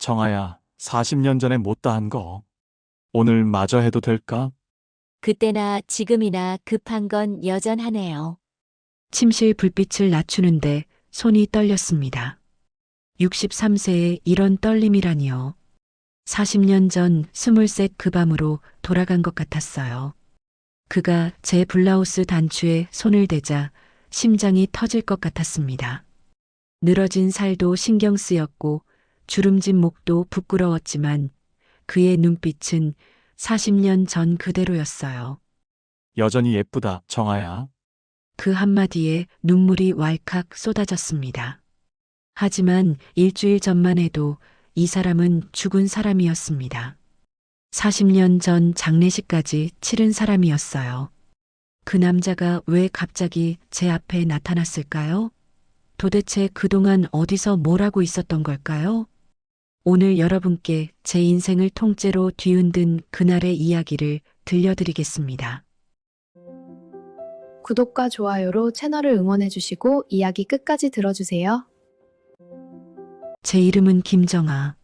정아야, 40년 전에 못다 한 거. 오늘 마저 해도 될까? 그때나 지금이나 급한 건 여전하네요. 침실 불빛을 낮추는데 손이 떨렸습니다. 63세에 이런 떨림이라니요. 40년 전 23 그 밤으로 돌아간 것 같았어요. 그가 제 블라우스 단추에 손을 대자 심장이 터질 것 같았습니다. 늘어진 살도 신경 쓰였고 주름진 목도 부끄러웠지만 그의 눈빛은 40년 전 그대로였어요. 여전히 예쁘다, 정아야. 그 한마디에 눈물이 왈칵 쏟아졌습니다. 하지만 일주일 전만 해도 이 사람은 죽은 사람이었습니다. 40년 전 장례식까지 치른 사람이었어요. 그 남자가 왜 갑자기 제 앞에 나타났을까요? 도대체 그동안 어디서 뭘 하고 있었던 걸까요? 오늘 여러분께 제 인생을 통째로 뒤흔든 그날의 이야기를 들려드리겠습니다. 구독과 좋아요로 채널을 응원해주시고 이야기 끝까지 들어주세요. 제 이름은 김정아.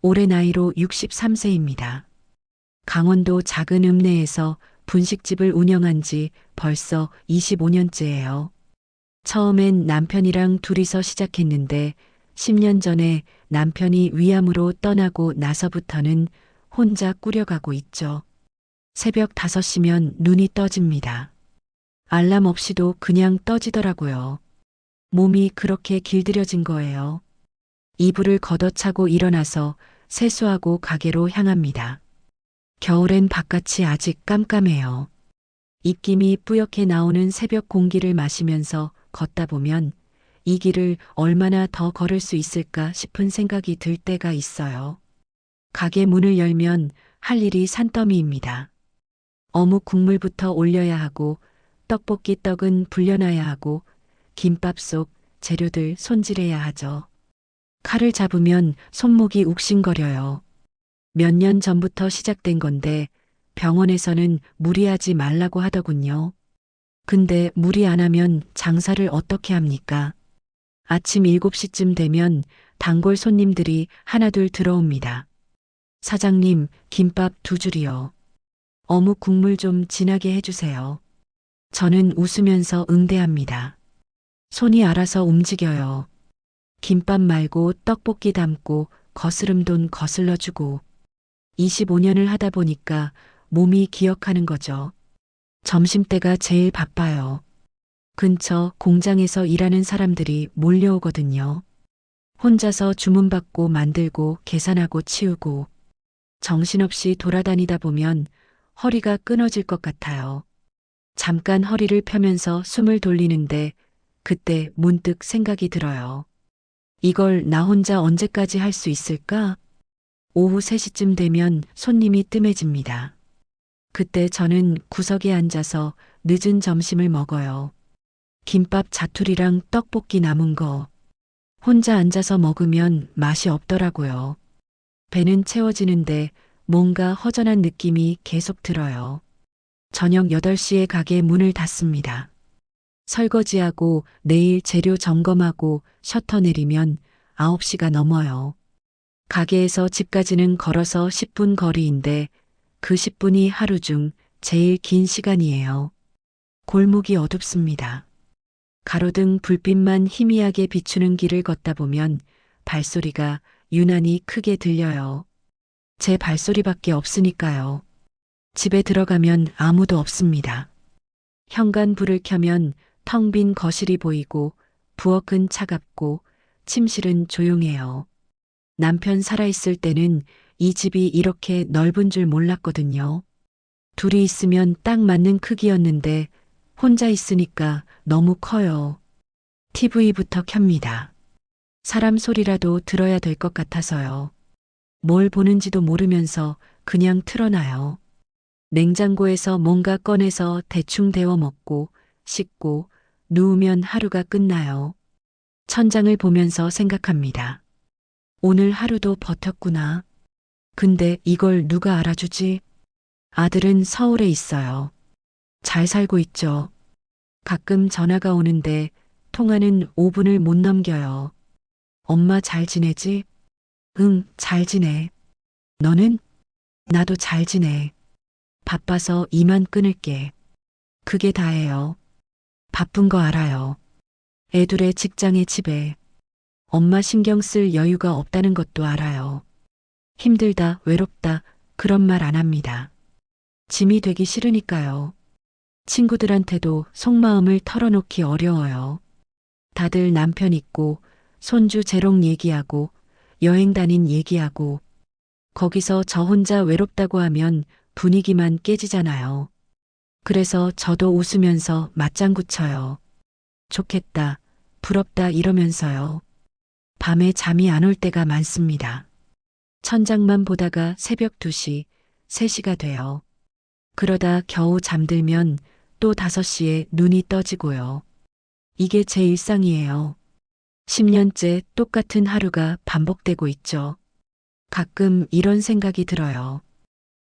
올해 나이로 63세입니다. 강원도 작은 읍내에서 분식집을 운영한 지 벌써 25년째예요. 처음엔 남편이랑 둘이서 시작했는데 10년 전에 남편이 위암으로 떠나고 나서부터는 혼자 꾸려가고 있죠. 새벽 5시면 눈이 떠집니다. 알람 없이도 그냥 떠지더라고요. 몸이 그렇게 길들여진 거예요. 이불을 걷어차고 일어나서 세수하고 가게로 향합니다. 겨울엔 바깥이 아직 깜깜해요. 입김이 뿌옇게 나오는 새벽 공기를 마시면서 걷다 보면 이 길을 얼마나 더 걸을 수 있을까 싶은 생각이 들 때가 있어요. 가게 문을 열면 할 일이 산더미입니다. 어묵 국물부터 올려야 하고 떡볶이 떡은 불려놔야 하고 김밥 속 재료들 손질해야 하죠. 칼을 잡으면 손목이 욱신거려요. 몇 년 전부터 시작된 건데 병원에서는 무리하지 말라고 하더군요. 근데 무리 안 하면 장사를 어떻게 합니까? 아침 7시쯤 되면 단골 손님들이 하나둘 들어옵니다. 사장님, 김밥 2줄이요. 어묵 국물 좀 진하게 해주세요. 저는 웃으면서 응대합니다. 손이 알아서 움직여요. 김밥 말고 떡볶이 담고 거스름 돈 거슬러 주고 25년을 하다 보니까 몸이 기억하는 거죠. 점심때가 제일 바빠요. 근처 공장에서 일하는 사람들이 몰려오거든요. 혼자서 주문받고 만들고 계산하고 치우고 정신없이 돌아다니다 보면 허리가 끊어질 것 같아요. 잠깐 허리를 펴면서 숨을 돌리는데 그때 문득 생각이 들어요. 이걸 나 혼자 언제까지 할 수 있을까? 오후 3시쯤 되면 손님이 뜸해집니다. 그때 저는 구석에 앉아서 늦은 점심을 먹어요. 김밥 자투리랑 떡볶이 남은 거. 혼자 앉아서 먹으면 맛이 없더라고요. 배는 채워지는데 뭔가 허전한 느낌이 계속 들어요. 저녁 8시에 가게 문을 닫습니다. 설거지하고 내일 재료 점검하고 셔터 내리면 9시가 넘어요. 가게에서 집까지는 걸어서 10분 거리인데 그 10분이 하루 중 제일 긴 시간이에요. 골목이 어둡습니다. 가로등 불빛만 희미하게 비추는 길을 걷다 보면 발소리가 유난히 크게 들려요. 제 발소리밖에 없으니까요. 집에 들어가면 아무도 없습니다. 현관 불을 켜면 텅 빈 거실이 보이고 부엌은 차갑고 침실은 조용해요. 남편 살아있을 때는 이 집이 이렇게 넓은 줄 몰랐거든요. 둘이 있으면 딱 맞는 크기였는데 혼자 있으니까 너무 커요. TV부터 켭니다. 사람 소리라도 들어야 될 것 같아서요. 뭘 보는지도 모르면서 그냥 틀어놔요. 냉장고에서 뭔가 꺼내서 대충 데워 먹고 씻고 누우면 하루가 끝나요. 천장을 보면서 생각합니다. 오늘 하루도 버텼구나. 근데 이걸 누가 알아주지? 아들은 서울에 있어요. 잘 살고 있죠. 가끔 전화가 오는데 통화는 5분을 못 넘겨요. 엄마 잘 지내지? 응, 잘 지내. 너는? 나도 잘 지내. 바빠서 이만 끊을게. 그게 다예요. 바쁜 거 알아요. 애둘의 직장에 집에 엄마 신경 쓸 여유가 없다는 것도 알아요. 힘들다, 외롭다, 그런 말 안 합니다. 짐이 되기 싫으니까요. 친구들한테도 속마음을 털어놓기 어려워요. 다들 남편 있고, 손주 재롱 얘기하고, 여행 다닌 얘기하고, 거기서 저 혼자 외롭다고 하면 분위기만 깨지잖아요. 그래서 저도 웃으면서 맞장구 쳐요. 좋겠다, 부럽다 이러면서요. 밤에 잠이 안 올 때가 많습니다. 천장만 보다가 새벽 2시, 3시가 돼요. 그러다 겨우 잠들면 또 5시에 눈이 떠지고요. 이게 제 일상이에요. 10년째 똑같은 하루가 반복되고 있죠. 가끔 이런 생각이 들어요.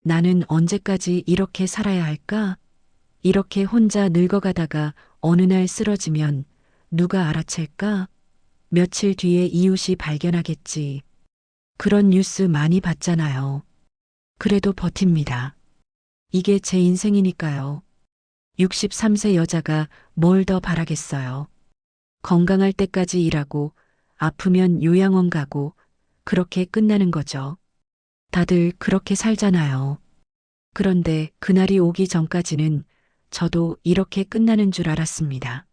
나는 언제까지 이렇게 살아야 할까? 이렇게 혼자 늙어가다가 어느 날 쓰러지면 누가 알아챌까? 며칠 뒤에 이웃이 발견하겠지. 그런 뉴스 많이 봤잖아요. 그래도 버팁니다. 이게 제 인생이니까요. 63세 여자가 뭘 더 바라겠어요. 건강할 때까지 일하고 아프면 요양원 가고 그렇게 끝나는 거죠. 다들 그렇게 살잖아요. 그런데 그날이 오기 전까지는 저도 이렇게 끝나는 줄 알았습니다.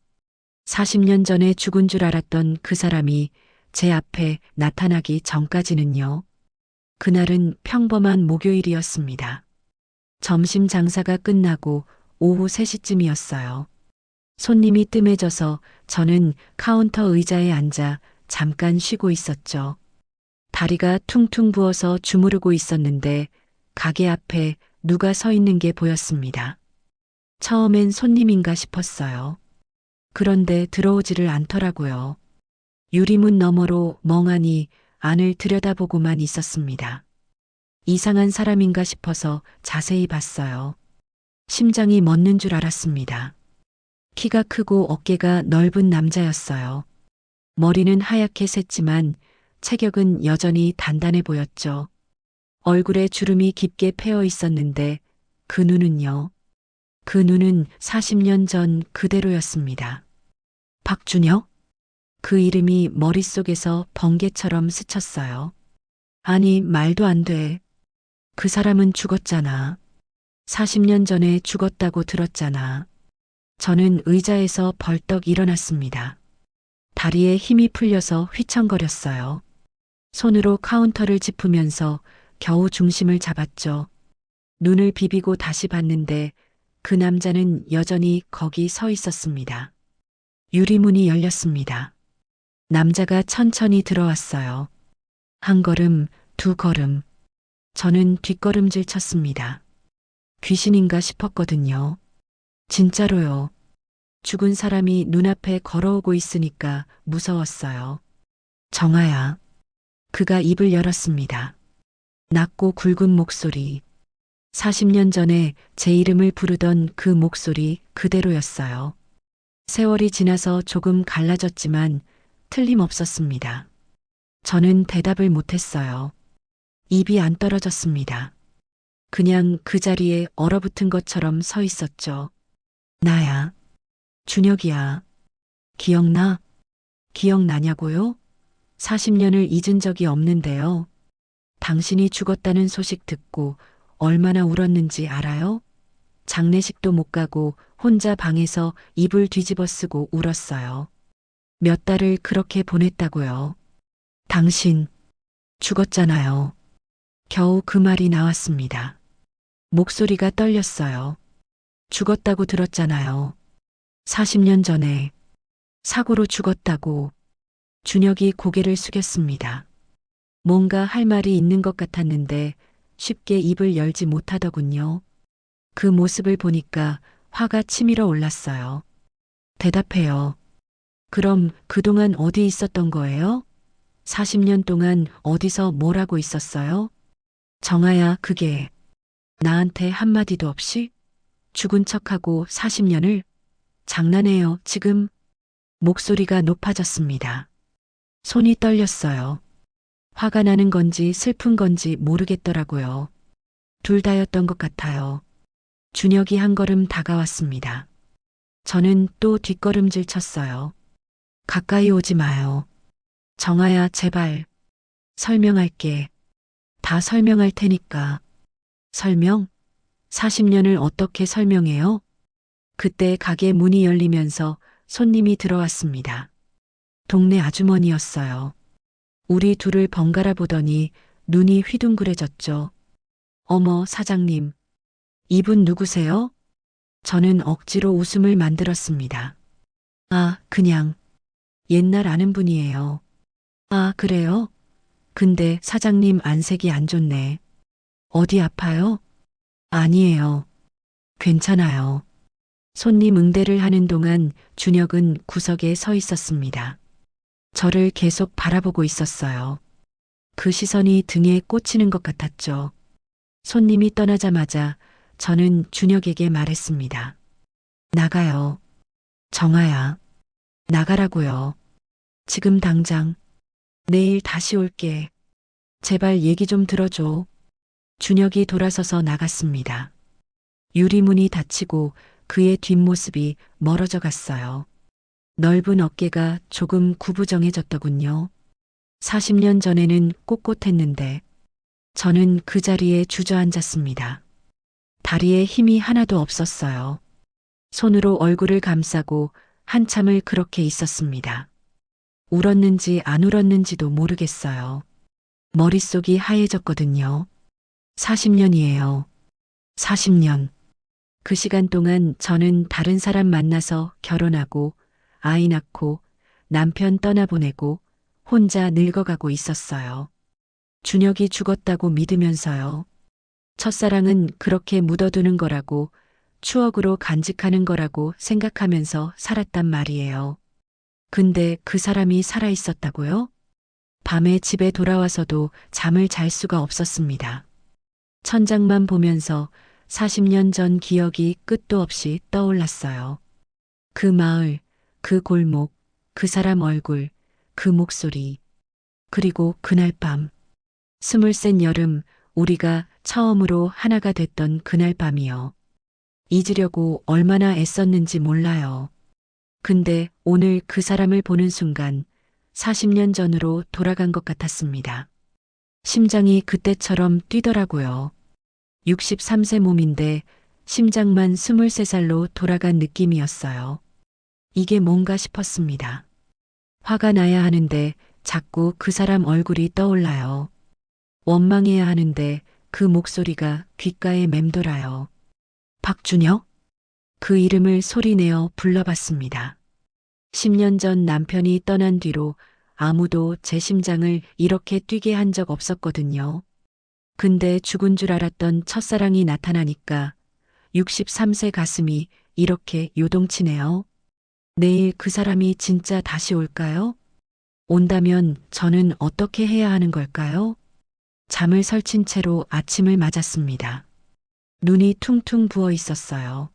40년 전에 죽은 줄 알았던 그 사람이 제 앞에 나타나기 전까지는요. 그날은 평범한 목요일이었습니다. 점심 장사가 끝나고 오후 3시쯤이었어요. 손님이 뜸해져서 저는 카운터 의자에 앉아 잠깐 쉬고 있었죠. 다리가 퉁퉁 부어서 주무르고 있었는데 가게 앞에 누가 서 있는 게 보였습니다. 처음엔 손님인가 싶었어요. 그런데 들어오지를 않더라고요. 유리문 너머로 멍하니 안을 들여다보고만 있었습니다. 이상한 사람인가 싶어서 자세히 봤어요. 심장이 멎는 줄 알았습니다. 키가 크고 어깨가 넓은 남자였어요. 머리는 하얗게 샜지만 체격은 여전히 단단해 보였죠. 얼굴에 주름이 깊게 패어 있었는데 그 눈은요. 그 눈은 40년 전 그대로였습니다. 박준혁? 그 이름이 머릿속에서 번개처럼 스쳤어요. 아니, 말도 안 돼. 그 사람은 죽었잖아. 40년 전에 죽었다고 들었잖아. 저는 의자에서 벌떡 일어났습니다. 다리에 힘이 풀려서 휘청거렸어요. 손으로 카운터를 짚으면서 겨우 중심을 잡았죠. 눈을 비비고 다시 봤는데 그 남자는 여전히 거기 서 있었습니다. 유리문이 열렸습니다. 남자가 천천히 들어왔어요. 한 걸음, 두 걸음. 저는 뒷걸음질 쳤습니다. 귀신인가 싶었거든요. 진짜로요. 죽은 사람이 눈앞에 걸어오고 있으니까 무서웠어요. 정아야. 그가 입을 열었습니다. 낮고 굵은 목소리. 40년 전에 제 이름을 부르던 그 목소리 그대로였어요. 세월이 지나서 조금 갈라졌지만 틀림없었습니다. 저는 대답을 못했어요. 입이 안 떨어졌습니다. 그냥 그 자리에 얼어붙은 것처럼 서 있었죠. 나야. 준혁이야. 기억나? 기억나냐고요? 40년을 잊은 적이 없는데요. 당신이 죽었다는 소식 듣고 얼마나 울었는지 알아요? 장례식도 못 가고 혼자 방에서 이불 뒤집어 쓰고 울었어요. 몇 달을 그렇게 보냈다고요. 당신 죽었잖아요. 겨우 그 말이 나왔습니다. 목소리가 떨렸어요. 죽었다고 들었잖아요. 40년 전에 사고로 죽었다고. 준혁이 고개를 숙였습니다. 뭔가 할 말이 있는 것 같았는데 쉽게 입을 열지 못하더군요. 그 모습을 보니까 화가 치밀어 올랐어요. 대답해요. 그럼 그동안 어디 있었던 거예요? 40년 동안 어디서 뭘 하고 있었어요? 정아야, 그게 나한테 한마디도 없이 죽은 척하고 40년을 장난해요, 지금. 목소리가 높아졌습니다. 손이 떨렸어요. 화가 나는 건지 슬픈 건지 모르겠더라고요. 둘 다였던 것 같아요. 준혁이 한 걸음 다가왔습니다. 저는 또 뒷걸음질 쳤어요. 가까이 오지 마요. 정아야, 제발. 설명할게. 다 설명할 테니까. 설명? 40년을 어떻게 설명해요? 그때 가게 문이 열리면서 손님이 들어왔습니다. 동네 아주머니였어요. 우리 둘을 번갈아 보더니 눈이 휘둥그레졌죠. 어머, 사장님. 이분 누구세요? 저는 억지로 웃음을 만들었습니다. 아, 그냥. 옛날 아는 분이에요. 아, 그래요? 근데 사장님 안색이 안 좋네. 어디 아파요? 아니에요. 괜찮아요. 손님 응대를 하는 동안 준혁은 구석에 서 있었습니다. 저를 계속 바라보고 있었어요. 그 시선이 등에 꽂히는 것 같았죠. 손님이 떠나자마자 저는 준혁에게 말했습니다. 나가요. 정아야. 나가라고요. 지금 당장. 내일 다시 올게. 제발 얘기 좀 들어줘. 준혁이 돌아서서 나갔습니다. 유리문이 닫히고 그의 뒷모습이 멀어져 갔어요. 넓은 어깨가 조금 구부정해졌더군요. 40년 전에는 꼿꼿했는데 저는 그 자리에 주저앉았습니다. 다리에 힘이 하나도 없었어요. 손으로 얼굴을 감싸고 한참을 그렇게 있었습니다. 울었는지 안 울었는지도 모르겠어요. 머릿속이 하얘졌거든요. 40년이에요. 40년. 그 시간 동안 저는 다른 사람 만나서 결혼하고 아이 낳고 남편 떠나보내고 혼자 늙어가고 있었어요. 준혁이 죽었다고 믿으면서요. 첫사랑은 그렇게 묻어두는 거라고 추억으로 간직하는 거라고 생각하면서 살았단 말이에요. 근데 그 사람이 살아 있었다고요? 밤에 집에 돌아와서도 잠을 잘 수가 없었습니다. 천장만 보면서 40년 전 기억이 끝도 없이 떠올랐어요. 그 마을, 그 골목, 그 사람 얼굴, 그 목소리. 그리고 그날 밤. 스물셋 여름, 우리가 처음으로 하나가 됐던 그날 밤이요. 잊으려고 얼마나 애썼는지 몰라요. 근데 오늘 그 사람을 보는 순간 40년 전으로 돌아간 것 같았습니다. 심장이 그때처럼 뛰더라고요. 63세 몸인데 심장만 23살로 돌아간 느낌이었어요. 이게 뭔가 싶었습니다. 화가 나야 하는데 자꾸 그 사람 얼굴이 떠올라요. 원망해야 하는데 그 목소리가 귓가에 맴돌아요. 박준혁? 그 이름을 소리내어 불러봤습니다. 10년 전 남편이 떠난 뒤로 아무도 제 심장을 이렇게 뛰게 한 적 없었거든요. 근데 죽은 줄 알았던 첫사랑이 나타나니까 63세 가슴이 이렇게 요동치네요. 내일 그 사람이 진짜 다시 올까요? 온다면 저는 어떻게 해야 하는 걸까요? 잠을 설친 채로 아침을 맞았습니다. 눈이 퉁퉁 부어 있었어요.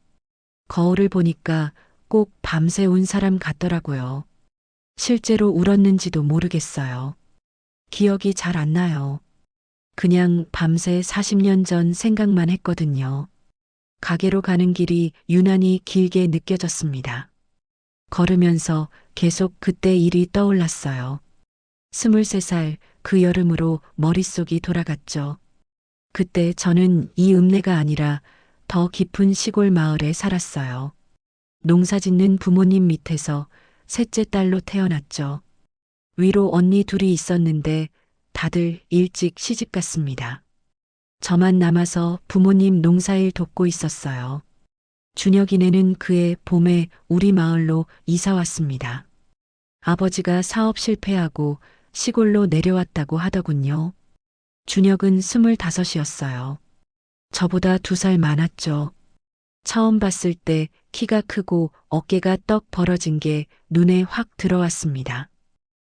거울을 보니까 꼭 밤새 운 사람 같더라고요. 실제로 울었는지도 모르겠어요. 기억이 잘 안 나요. 그냥 밤새 40년 전 생각만 했거든요. 가게로 가는 길이 유난히 길게 느껴졌습니다. 걸으면서 계속 그때 일이 떠올랐어요. 23살 그 여름으로 머릿속이 돌아갔죠. 그때 저는 이 읍내가 아니라 더 깊은 시골 마을에 살았어요. 농사 짓는 부모님 밑에서 셋째 딸로 태어났죠. 위로 언니 둘이 있었는데 다들 일찍 시집 갔습니다. 저만 남아서 부모님 농사일 돕고 있었어요. 준혁이네는 그해 봄에 우리 마을로 이사 왔습니다. 아버지가 사업 실패하고 시골로 내려왔다고 하더군요. 준혁은 25이었어요. 저보다 2살 많았죠. 처음 봤을 때 키가 크고 어깨가 떡 벌어진 게 눈에 확 들어왔습니다.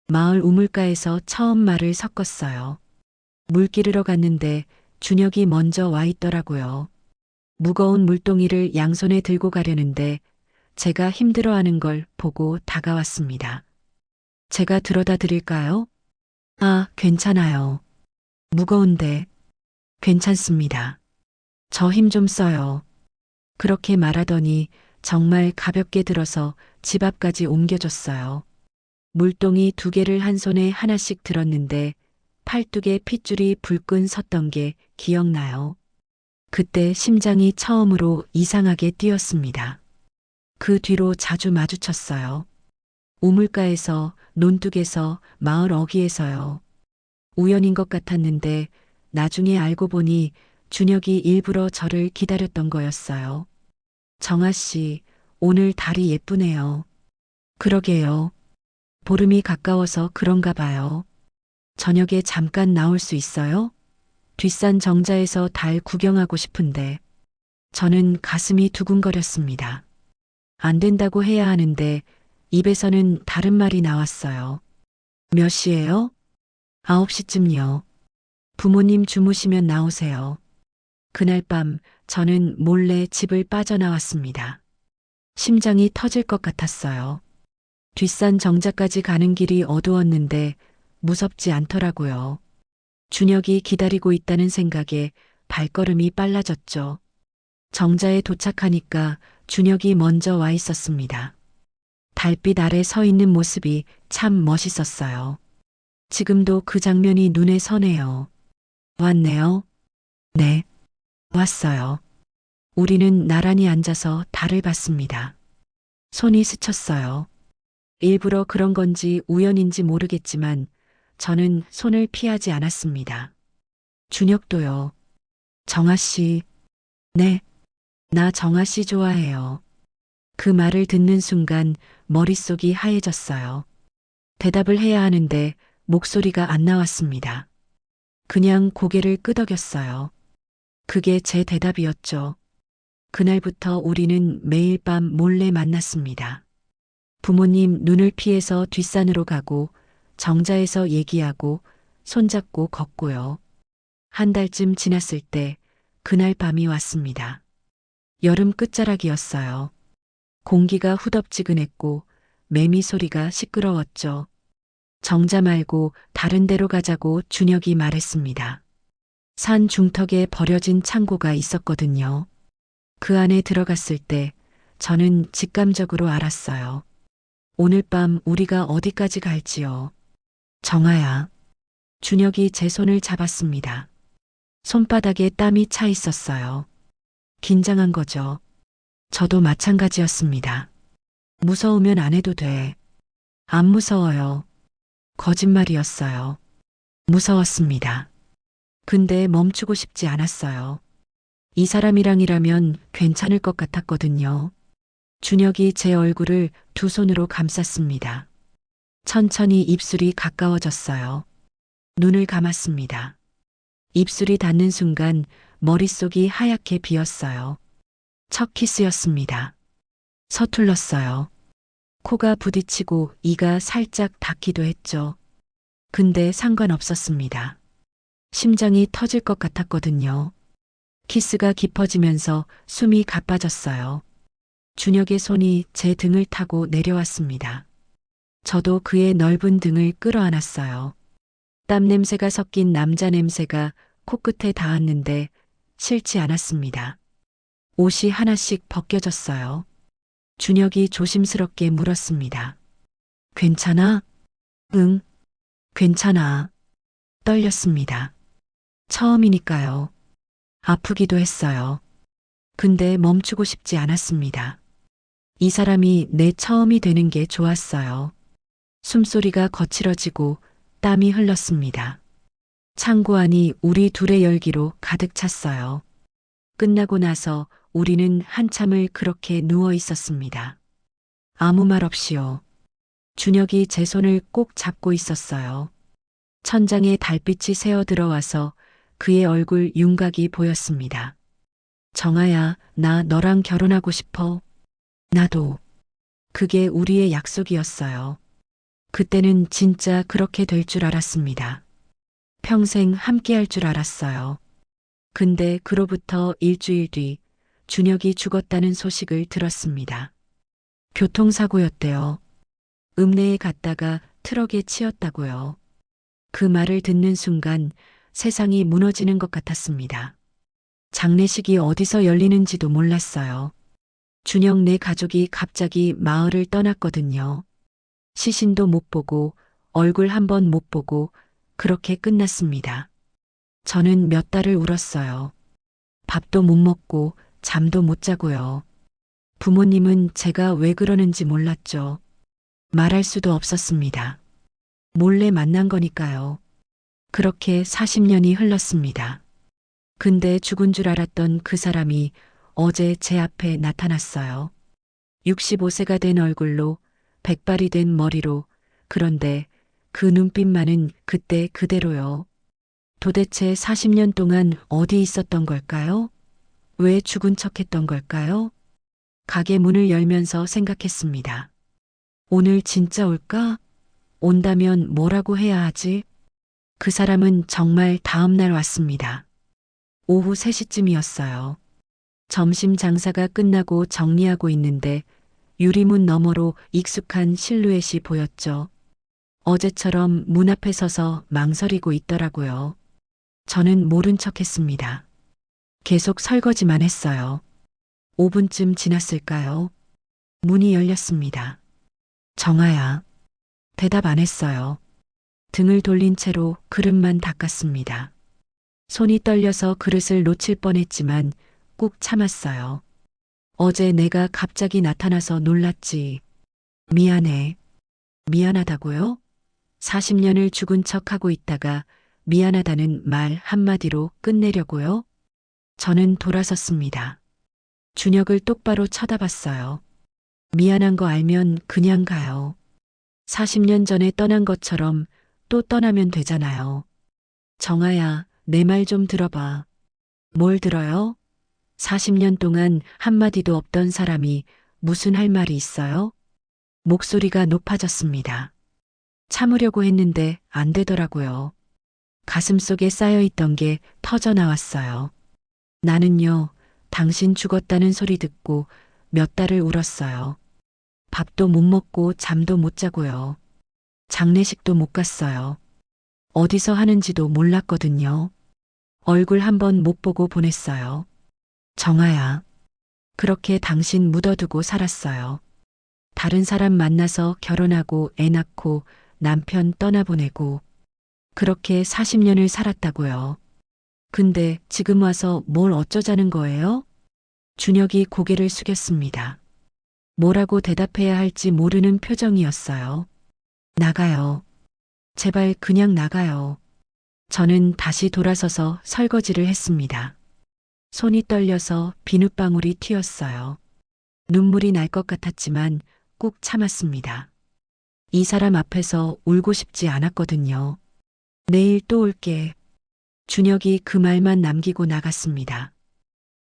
마을 우물가에서 처음 말을 섞었어요. 물 기르러 갔는데 준혁이 먼저 와 있더라고요. 무거운 물동이를 양손에 들고 가려는데 제가 힘들어하는 걸 보고 다가왔습니다. 제가 들어다 드릴까요? 아, 괜찮아요. 무거운데. 괜찮습니다. 저 힘 좀 써요. 그렇게 말하더니 정말 가볍게 들어서 집 앞까지 옮겨줬어요. 물동이 2개를 한 손에 하나씩 들었는데 팔뚝에 핏줄이 불끈 섰던 게 기억나요. 그때 심장이 처음으로 이상하게 뛰었습니다. 그 뒤로 자주 마주쳤어요. 우물가에서, 논둑에서, 마을 어귀에서요. 우연인 것 같았는데 나중에 알고 보니 준혁이 일부러 저를 기다렸던 거였어요. 정아 씨, 오늘 달이 예쁘네요. 그러게요. 보름이 가까워서 그런가 봐요. 저녁에 잠깐 나올 수 있어요? 뒷산 정자에서 달 구경하고 싶은데. 저는 가슴이 두근거렸습니다. 안 된다고 해야 하는데 입에서는 다른 말이 나왔어요. 몇 시예요? 9시쯤요. 부모님 주무시면 나오세요. 그날 밤 저는 몰래 집을 빠져나왔습니다. 심장이 터질 것 같았어요. 뒷산 정자까지 가는 길이 어두웠는데 무섭지 않더라고요. 준혁이 기다리고 있다는 생각에 발걸음이 빨라졌죠. 정자에 도착하니까 준혁이 먼저 와 있었습니다. 달빛 아래 서 있는 모습이 참 멋있었어요. 지금도 그 장면이 눈에 선해요. 왔네요. 네. 왔어요. 우리는 나란히 앉아서 달을 봤습니다. 손이 스쳤어요. 일부러 그런 건지 우연인지 모르겠지만 저는 손을 피하지 않았습니다. 준혁도요. 정아 씨. 네. 나 정아 씨 좋아해요. 그 말을 듣는 순간 머릿속이 하얘졌어요. 대답을 해야 하는데 목소리가 안 나왔습니다. 그냥 고개를 끄덕였어요. 그게 제 대답이었죠. 그날부터 우리는 매일 밤 몰래 만났습니다. 부모님 눈을 피해서 뒷산으로 가고 정자에서 얘기하고 손잡고 걷고요. 한 달쯤 지났을 때 그날 밤이 왔습니다. 여름 끝자락이었어요. 공기가 후덥지근했고 매미 소리가 시끄러웠죠. 정자 말고 다른 데로 가자고 준혁이 말했습니다. 산 중턱에 버려진 창고가 있었거든요. 그 안에 들어갔을 때 저는 직감적으로 알았어요. 오늘 밤 우리가 어디까지 갈지요. 정아야. 준혁이 제 손을 잡았습니다. 손바닥에 땀이 차 있었어요. 긴장한 거죠. 저도 마찬가지였습니다. 무서우면 안 해도 돼. 안 무서워요. 거짓말이었어요. 무서웠습니다. 근데 멈추고 싶지 않았어요. 이 사람이랑이라면 괜찮을 것 같았거든요. 준혁이 제 얼굴을 2 손으로 감쌌습니다. 천천히 입술이 가까워졌어요. 눈을 감았습니다. 입술이 닿는 순간 머릿속이 하얗게 비었어요. 첫 키스였습니다. 서툴렀어요. 코가 부딪히고 이가 살짝 닿기도 했죠. 근데 상관없었습니다. 심장이 터질 것 같았거든요. 키스가 깊어지면서 숨이 가빠졌어요. 준혁의 손이 제 등을 타고 내려왔습니다. 저도 그의 넓은 등을 끌어안았어요. 땀 냄새가 섞인 남자 냄새가 코끝에 닿았는데 싫지 않았습니다. 옷이 하나씩 벗겨졌어요. 준혁이 조심스럽게 물었습니다. 괜찮아? 응, 괜찮아. 떨렸습니다. 처음이니까요. 아프기도 했어요. 근데 멈추고 싶지 않았습니다. 이 사람이 내 처음이 되는 게 좋았어요. 숨소리가 거칠어지고 땀이 흘렀습니다. 창고 안이 우리 둘의 열기로 가득 찼어요. 끝나고 나서 우리는 한참을 그렇게 누워 있었습니다. 아무 말 없이요. 준혁이 제 손을 꼭 잡고 있었어요. 천장에 달빛이 새어 들어와서 그의 얼굴 윤곽이 보였습니다. 정아야, 나 너랑 결혼하고 싶어. 나도. 그게 우리의 약속이었어요. 그때는 진짜 그렇게 될 줄 알았습니다. 평생 함께 할 줄 알았어요. 근데 그로부터 일주일 뒤 준혁이 죽었다는 소식을 들었습니다. 교통사고였대요. 읍내에 갔다가 트럭에 치였다고요. 그 말을 듣는 순간 세상이 무너지는 것 같았습니다. 장례식이 어디서 열리는지도 몰랐어요. 준영네 가족이 갑자기 마을을 떠났거든요. 시신도 못 보고 얼굴 한 번 못 보고 그렇게 끝났습니다. 저는 몇 달을 울었어요. 밥도 못 먹고 잠도 못 자고요. 부모님은 제가 왜 그러는지 몰랐죠. 말할 수도 없었습니다. 몰래 만난 거니까요. 그렇게 40년이 흘렀습니다. 근데 죽은 줄 알았던 그 사람이 어제 제 앞에 나타났어요. 65세가 된 얼굴로 백발이 된 머리로 그런데 그 눈빛만은 그때 그대로요. 도대체 40년 동안 어디 있었던 걸까요? 왜 죽은 척 했던 걸까요? 가게 문을 열면서 생각했습니다. 오늘 진짜 올까? 온다면 뭐라고 해야 하지? 그 사람은 정말 다음 날 왔습니다. 오후 3시쯤이었어요. 점심 장사가 끝나고 정리하고 있는데 유리문 너머로 익숙한 실루엣이 보였죠. 어제처럼 문 앞에 서서 망설이고 있더라고요. 저는 모른 척 했습니다. 계속 설거지만 했어요. 5분쯤 지났을까요? 문이 열렸습니다. 정아야. 대답 안 했어요. 등을 돌린 채로 그릇만 닦았습니다. 손이 떨려서 그릇을 놓칠 뻔했지만 꾹 참았어요. 어제 내가 갑자기 나타나서 놀랐지. 미안해. 미안하다고요? 40년을 죽은 척하고 있다가 미안하다는 말 한마디로 끝내려고요? 저는 돌아섰습니다. 준혁을 똑바로 쳐다봤어요. 미안한 거 알면 그냥 가요. 40년 전에 떠난 것처럼 또 떠나면 되잖아요. 정아야, 내 말 좀 들어봐. 뭘 들어요? 40년 동안 한마디도 없던 사람이 무슨 할 말이 있어요? 목소리가 높아졌습니다. 참으려고 했는데 안 되더라고요. 가슴 속에 쌓여있던 게 터져 나왔어요. 나는요, 당신 죽었다는 소리 듣고 몇 달을 울었어요. 밥도 못 먹고 잠도 못 자고요. 장례식도 못 갔어요. 어디서 하는지도 몰랐거든요. 얼굴 한 번 못 보고 보냈어요. 정아야. 그렇게 당신 묻어두고 살았어요. 다른 사람 만나서 결혼하고 애 낳고 남편 떠나보내고 그렇게 40년을 살았다고요. 근데 지금 와서 뭘 어쩌자는 거예요? 준혁이 고개를 숙였습니다. 뭐라고 대답해야 할지 모르는 표정이었어요. 나가요. 제발 그냥 나가요. 저는 다시 돌아서서 설거지를 했습니다. 손이 떨려서 비눗방울이 튀었어요. 눈물이 날 것 같았지만 꾹 참았습니다. 이 사람 앞에서 울고 싶지 않았거든요. 내일 또 올게. 준혁이 그 말만 남기고 나갔습니다.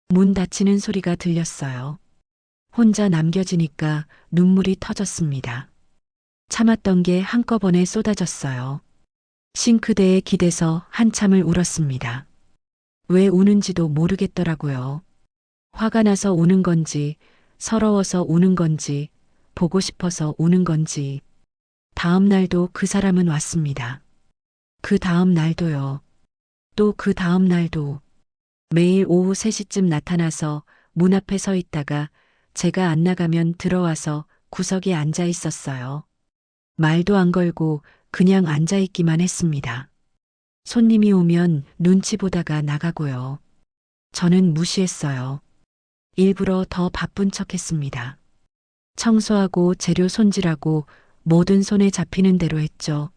문 닫히는 소리가 들렸어요. 혼자 남겨지니까 눈물이 터졌습니다. 참았던 게 한꺼번에 쏟아졌어요. 싱크대에 기대서 한참을 울었습니다. 왜 우는지도 모르겠더라고요. 화가 나서 우는 건지, 서러워서 우는 건지, 보고 싶어서 우는 건지. 다음 날도 그 사람은 왔습니다. 그 다음 날도요. 또 그 다음 날도. 매일 오후 3시쯤 나타나서 문 앞에 서 있다가 제가 안 나가면 들어와서 구석에 앉아 있었어요. 말도 안 걸고 그냥 앉아 있기만 했습니다. 손님이 오면 눈치 보다가 나가고요. 저는 무시했어요. 일부러 더 바쁜 척 했습니다. 청소하고 재료 손질하고 뭐든 손에 잡히는 대로 했죠.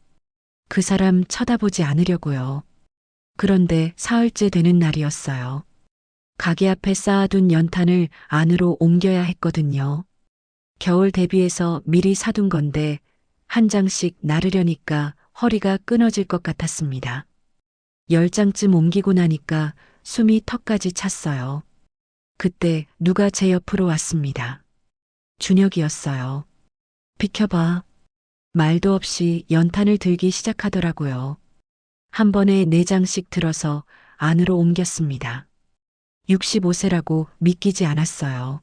그 사람 쳐다보지 않으려고요. 그런데 사흘째 되는 날이었어요. 가게 앞에 쌓아둔 연탄을 안으로 옮겨야 했거든요. 겨울 대비해서 미리 사둔 건데 한 장씩 나르려니까 허리가 끊어질 것 같았습니다. 10장쯤 옮기고 나니까 숨이 턱까지 찼어요. 그때 누가 제 옆으로 왔습니다. 준혁이었어요. 비켜봐. 말도 없이 연탄을 들기 시작하더라고요. 한 번에 4장씩 들어서 안으로 옮겼습니다. 65세라고 믿기지 않았어요.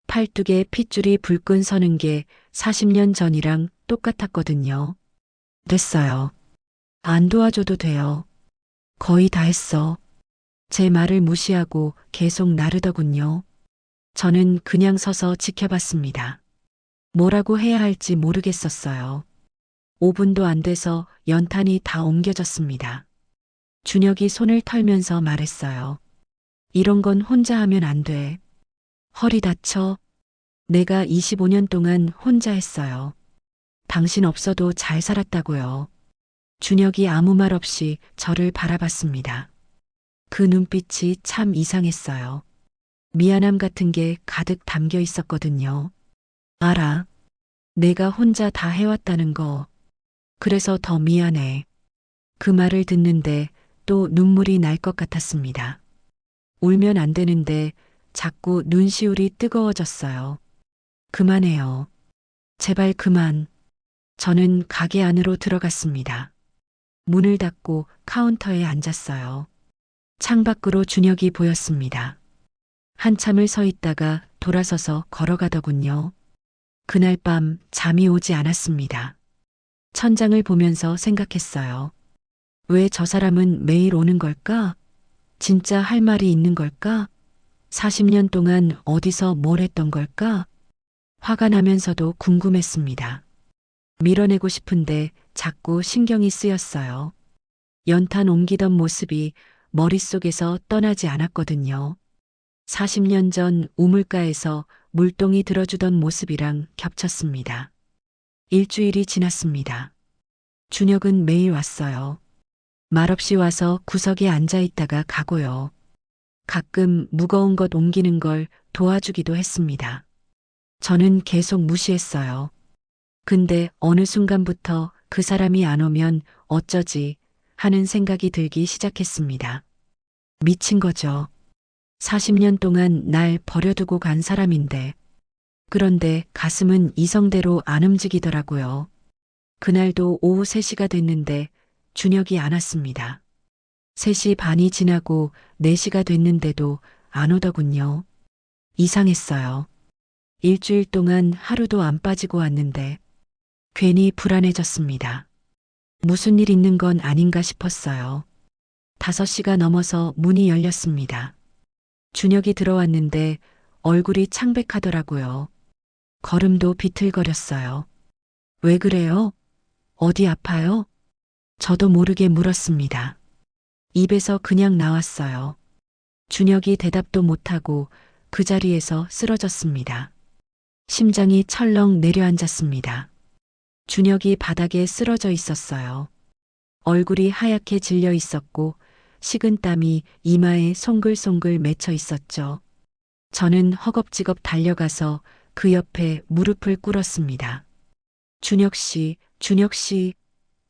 팔뚝에 핏줄이 불끈 서는 게 40년 전이랑 똑같았거든요. 됐어요. 안 도와줘도 돼요. 거의 다 했어. 제 말을 무시하고 계속 나르더군요. 저는 그냥 서서 지켜봤습니다. 뭐라고 해야 할지 모르겠었어요. 5분도 안 돼서 연탄이 다 옮겨졌습니다. 준혁이 손을 털면서 말했어요. 이런 건 혼자 하면 안 돼. 허리 다쳐. 내가 25년 동안 혼자 했어요. 당신 없어도 잘 살았다고요. 준혁이 아무 말 없이 저를 바라봤습니다. 그 눈빛이 참 이상했어요. 미안함 같은 게 가득 담겨 있었거든요. 알아. 내가 혼자 다 해왔다는 거. 그래서 더 미안해. 그 말을 듣는데 또 눈물이 날 것 같았습니다. 울면 안 되는데 자꾸 눈시울이 뜨거워졌어요. 그만해요. 제발 그만. 저는 가게 안으로 들어갔습니다. 문을 닫고 카운터에 앉았어요. 창밖으로 준혁이 보였습니다. 한참을 서 있다가 돌아서서 걸어가더군요. 그날 밤 잠이 오지 않았습니다. 천장을 보면서 생각했어요. 왜 저 사람은 매일 오는 걸까? 진짜 할 말이 있는 걸까? 40년 동안 어디서 뭘 했던 걸까? 화가 나면서도 궁금했습니다. 밀어내고 싶은데 자꾸 신경이 쓰였어요. 연탄 옮기던 모습이 머릿속에서 떠나지 않았거든요. 40년 전 우물가에서 물동이 들어주던 모습이랑 겹쳤습니다. 일주일이 지났습니다. 준혁은 매일 왔어요. 말없이 와서 구석에 앉아 있다가 가고요. 가끔 무거운 것 옮기는 걸 도와주기도 했습니다. 저는 계속 무시했어요. 근데 어느 순간부터 그 사람이 안 오면 어쩌지 하는 생각이 들기 시작했습니다. 미친 거죠. 40년 동안 날 버려두고 간 사람인데. 그런데 가슴은 이성대로 안 움직이더라고요. 그날도 오후 3시가 됐는데 준혁이 안 왔습니다. 3시 반이 지나고 4시가 됐는데도 안 오더군요. 이상했어요. 일주일 동안 하루도 안 빠지고 왔는데 괜히 불안해졌습니다. 무슨 일 있는 건 아닌가 싶었어요. 5시가 넘어서 문이 열렸습니다. 준혁이 들어왔는데 얼굴이 창백하더라고요. 걸음도 비틀거렸어요. 왜 그래요? 어디 아파요? 저도 모르게 물었습니다. 입에서 그냥 나왔어요. 준혁이 대답도 못하고 그 자리에서 쓰러졌습니다. 심장이 철렁 내려앉았습니다. 준혁이 바닥에 쓰러져 있었어요. 얼굴이 하얗게 질려 있었고 식은땀이 이마에 송글송글 맺혀 있었죠. 저는 허겁지겁 달려가서 그 옆에 무릎을 꿇었습니다. 준혁 씨,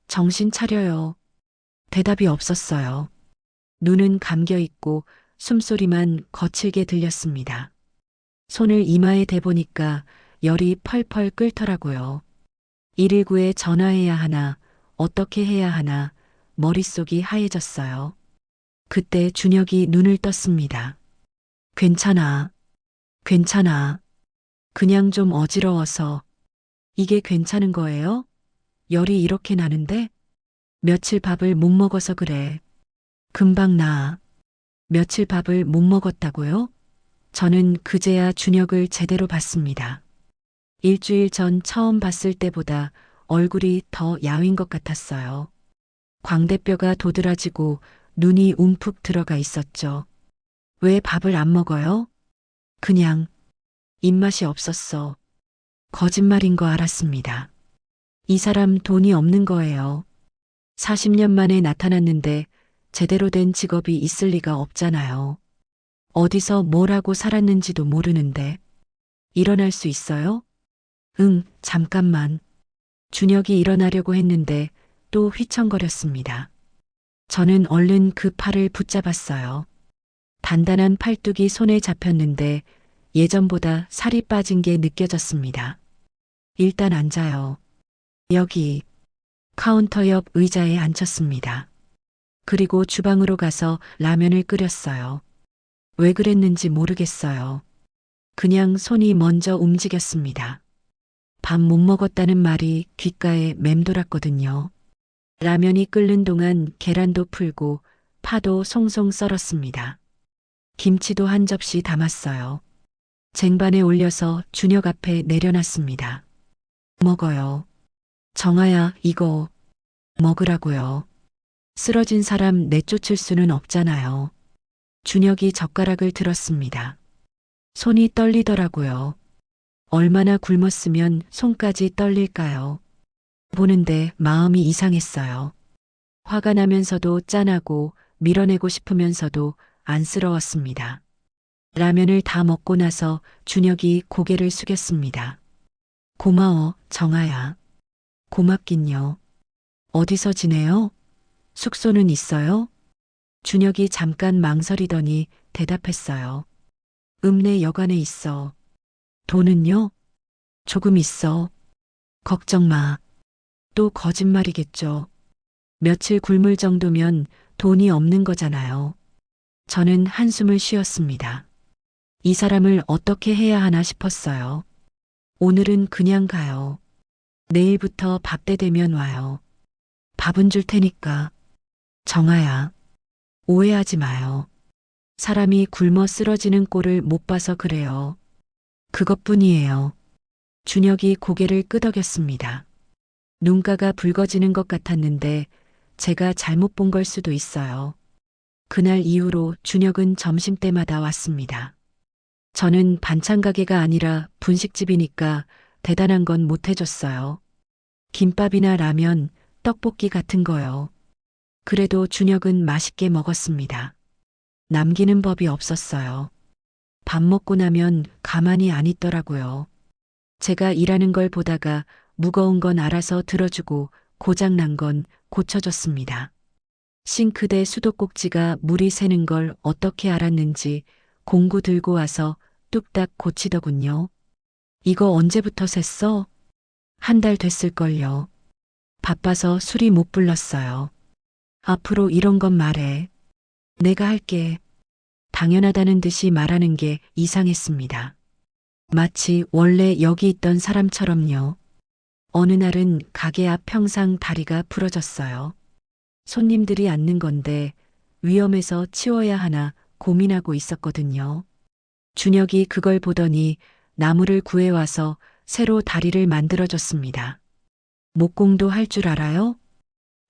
정신 차려요. 대답이 없었어요. 눈은 감겨 있고 숨소리만 거칠게 들렸습니다. 손을 이마에 대보니까 열이 펄펄 끓더라고요. 119에 전화해야 하나, 어떻게 해야 하나, 머릿속이 하얘졌어요. 그때 준혁이 눈을 떴습니다. 괜찮아. 그냥 좀 어지러워서. 이게 괜찮은 거예요? 열이 이렇게 나는데? 며칠 밥을 못 먹어서 그래. 금방 나아. 며칠 밥을 못 먹었다고요? 저는 그제야 준혁을 제대로 봤습니다. 일주일 전 처음 봤을 때보다 얼굴이 더 야윈 것 같았어요. 광대뼈가 도드라지고 눈이 움푹 들어가 있었죠. 왜 밥을 안 먹어요? 그냥 입맛이 없었어. 거짓말인 거 알았습니다. 이 사람 돈이 없는 거예요. 40년 만에 나타났는데 제대로 된 직업이 있을 리가 없잖아요. 어디서 뭘 하고 살았는지도 모르는데. 일어날 수 있어요? 응, 잠깐만. 준혁이 일어나려고 했는데 또 휘청거렸습니다. 저는 얼른 그 팔을 붙잡았어요. 단단한 팔뚝이 손에 잡혔는데 예전보다 살이 빠진 게 느껴졌습니다. 일단 앉아요. 여기 카운터 옆 의자에 앉혔습니다. 그리고 주방으로 가서 라면을 끓였어요. 왜 그랬는지 모르겠어요. 그냥 손이 먼저 움직였습니다. 밥 못 먹었다는 말이 귓가에 맴돌았거든요. 라면이 끓는 동안 계란도 풀고 파도 송송 썰었습니다. 김치도 한 접시 담았어요. 쟁반에 올려서 준혁 앞에 내려놨습니다. 먹어요. 정아야, 이거 먹으라고요. 쓰러진 사람 내쫓을 수는 없잖아요. 준혁이 젓가락을 들었습니다. 손이 떨리더라고요. 얼마나 굶었으면 손까지 떨릴까요? 보는데 마음이 이상했어요. 화가 나면서도 짠하고 밀어내고 싶으면서도 안쓰러웠습니다. 라면을 다 먹고 나서 준혁이 고개를 숙였습니다. 고마워, 정아야. 고맙긴요. 어디서 지내요? 숙소는 있어요? 준혁이 잠깐 망설이더니 대답했어요. 읍내 여관에 있어. 돈은요? 조금 있어. 걱정 마. 또 거짓말이겠죠. 며칠 굶을 정도면 돈이 없는 거잖아요. 저는 한숨을 쉬었습니다. 이 사람을 어떻게 해야 하나 싶었어요. 오늘은 그냥 가요. 내일부터 밥 때 되면 와요. 밥은 줄 테니까. 정아야, 오해하지 마요. 사람이 굶어 쓰러지는 꼴을 못 봐서 그래요. 그것뿐이에요. 준혁이 고개를 끄덕였습니다. 눈가가 붉어지는 것 같았는데 제가 잘못 본 걸 수도 있어요. 그날 이후로 준혁은 점심때마다 왔습니다. 저는 반찬 가게가 아니라 분식집이니까 대단한 건 못 해줬어요. 김밥이나 라면, 떡볶이 같은 거요. 그래도 준혁은 맛있게 먹었습니다. 남기는 법이 없었어요. 밥 먹고 나면 가만히 안 있더라고요. 제가 일하는 걸 보다가 무거운 건 알아서 들어주고 고장난 건 고쳐줬습니다. 싱크대 수도꼭지가 물이 새는 걸 어떻게 알았는지 공구 들고 와서 뚝딱 고치더군요. 이거 언제부터 샜어? 한 달 됐을걸요. 바빠서 술이 못 불렀어요. 앞으로 이런 건 말해. 내가 할게. 당연하다는 듯이 말하는 게 이상했습니다. 마치 원래 여기 있던 사람처럼요. 어느 날은 가게 앞 평상 다리가 부러졌어요. 손님들이 앉는 건데 위험해서 치워야 하나 고민하고 있었거든요. 준혁이 그걸 보더니 나무를 구해와서 새로 다리를 만들어줬습니다. 목공도 할 줄 알아요?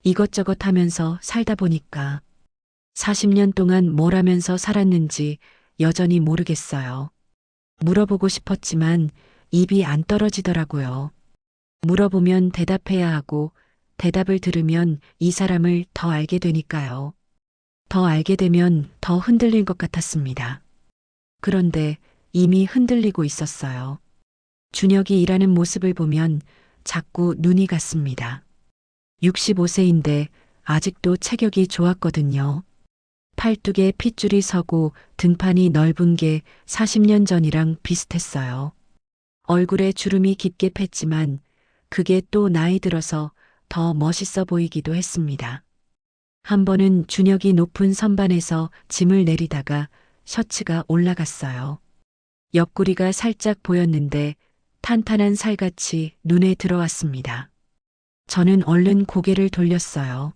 이것저것 하면서 살다 보니까 40년 동안 뭘 하면서 살았는지 여전히 모르겠어요. 물어보고 싶었지만 입이 안 떨어지더라고요. 물어보면 대답해야 하고 대답을 들으면 이 사람을 더 알게 되니까요. 더 알게 되면 더 흔들릴 것 같았습니다. 그런데 이미 흔들리고 있었어요. 준혁이 일하는 모습을 보면 자꾸 눈이 갔습니다. 65세인데 아직도 체격이 좋았거든요. 팔뚝에 핏줄이 서고 등판이 넓은 게 40년 전이랑 비슷했어요. 얼굴에 주름이 깊게 팼지만 그게 또 나이 들어서 더 멋있어 보이기도 했습니다. 한 번은 준혁이 높은 선반에서 짐을 내리다가 셔츠가 올라갔어요. 옆구리가 살짝 보였는데 탄탄한 살같이 눈에 들어왔습니다. 저는 얼른 고개를 돌렸어요.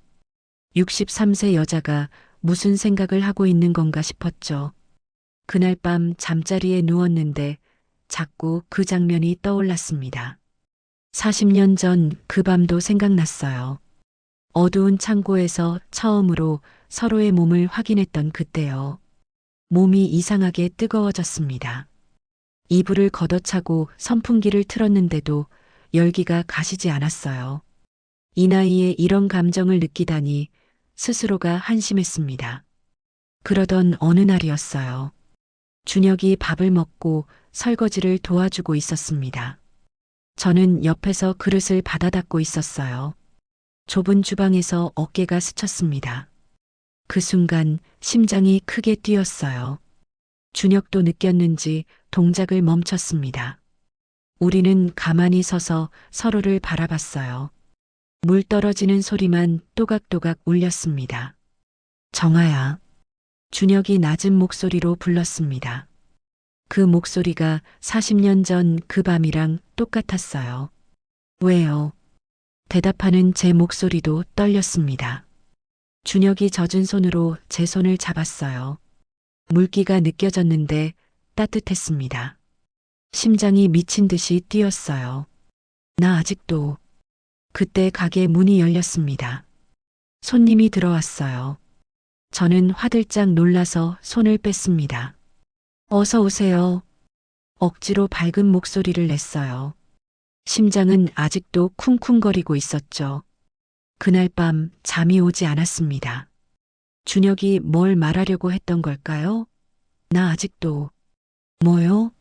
63세 여자가 무슨 생각을 하고 있는 건가 싶었죠. 그날 밤 잠자리에 누웠는데 자꾸 그 장면이 떠올랐습니다. 40년 전 그 밤도 생각났어요. 어두운 창고에서 처음으로 서로의 몸을 확인했던 그때요. 몸이 이상하게 뜨거워졌습니다. 이불을 걷어차고 선풍기를 틀었는데도 열기가 가시지 않았어요. 이 나이에 이런 감정을 느끼다니 스스로가 한심했습니다. 그러던 어느 날이었어요. 준혁이 밥을 먹고 설거지를 도와주고 있었습니다. 저는 옆에서 그릇을 받아닦고 있었어요. 좁은 주방에서 어깨가 스쳤습니다. 그 순간 심장이 크게 뛰었어요. 준혁도 느꼈는지 동작을 멈췄습니다. 우리는 가만히 서서 서로를 바라봤어요. 물 떨어지는 소리만 또각또각 울렸습니다. 정아야. 준혁이 낮은 목소리로 불렀습니다. 그 목소리가 40년 전 그 밤이랑 똑같았어요. 왜요? 대답하는 제 목소리도 떨렸습니다. 준혁이 젖은 손으로 제 손을 잡았어요. 물기가 느껴졌는데 따뜻했습니다. 심장이 미친 듯이 뛰었어요. 나 아직도. 그때 가게 문이 열렸습니다. 손님이 들어왔어요. 저는 화들짝 놀라서 손을 뺐습니다. 어서 오세요. 억지로 밝은 목소리를 냈어요. 심장은 아직도 쿵쿵거리고 있었죠. 그날 밤 잠이 오지 않았습니다. 준혁이 뭘 말하려고 했던 걸까요? 나 아직도. 뭐요?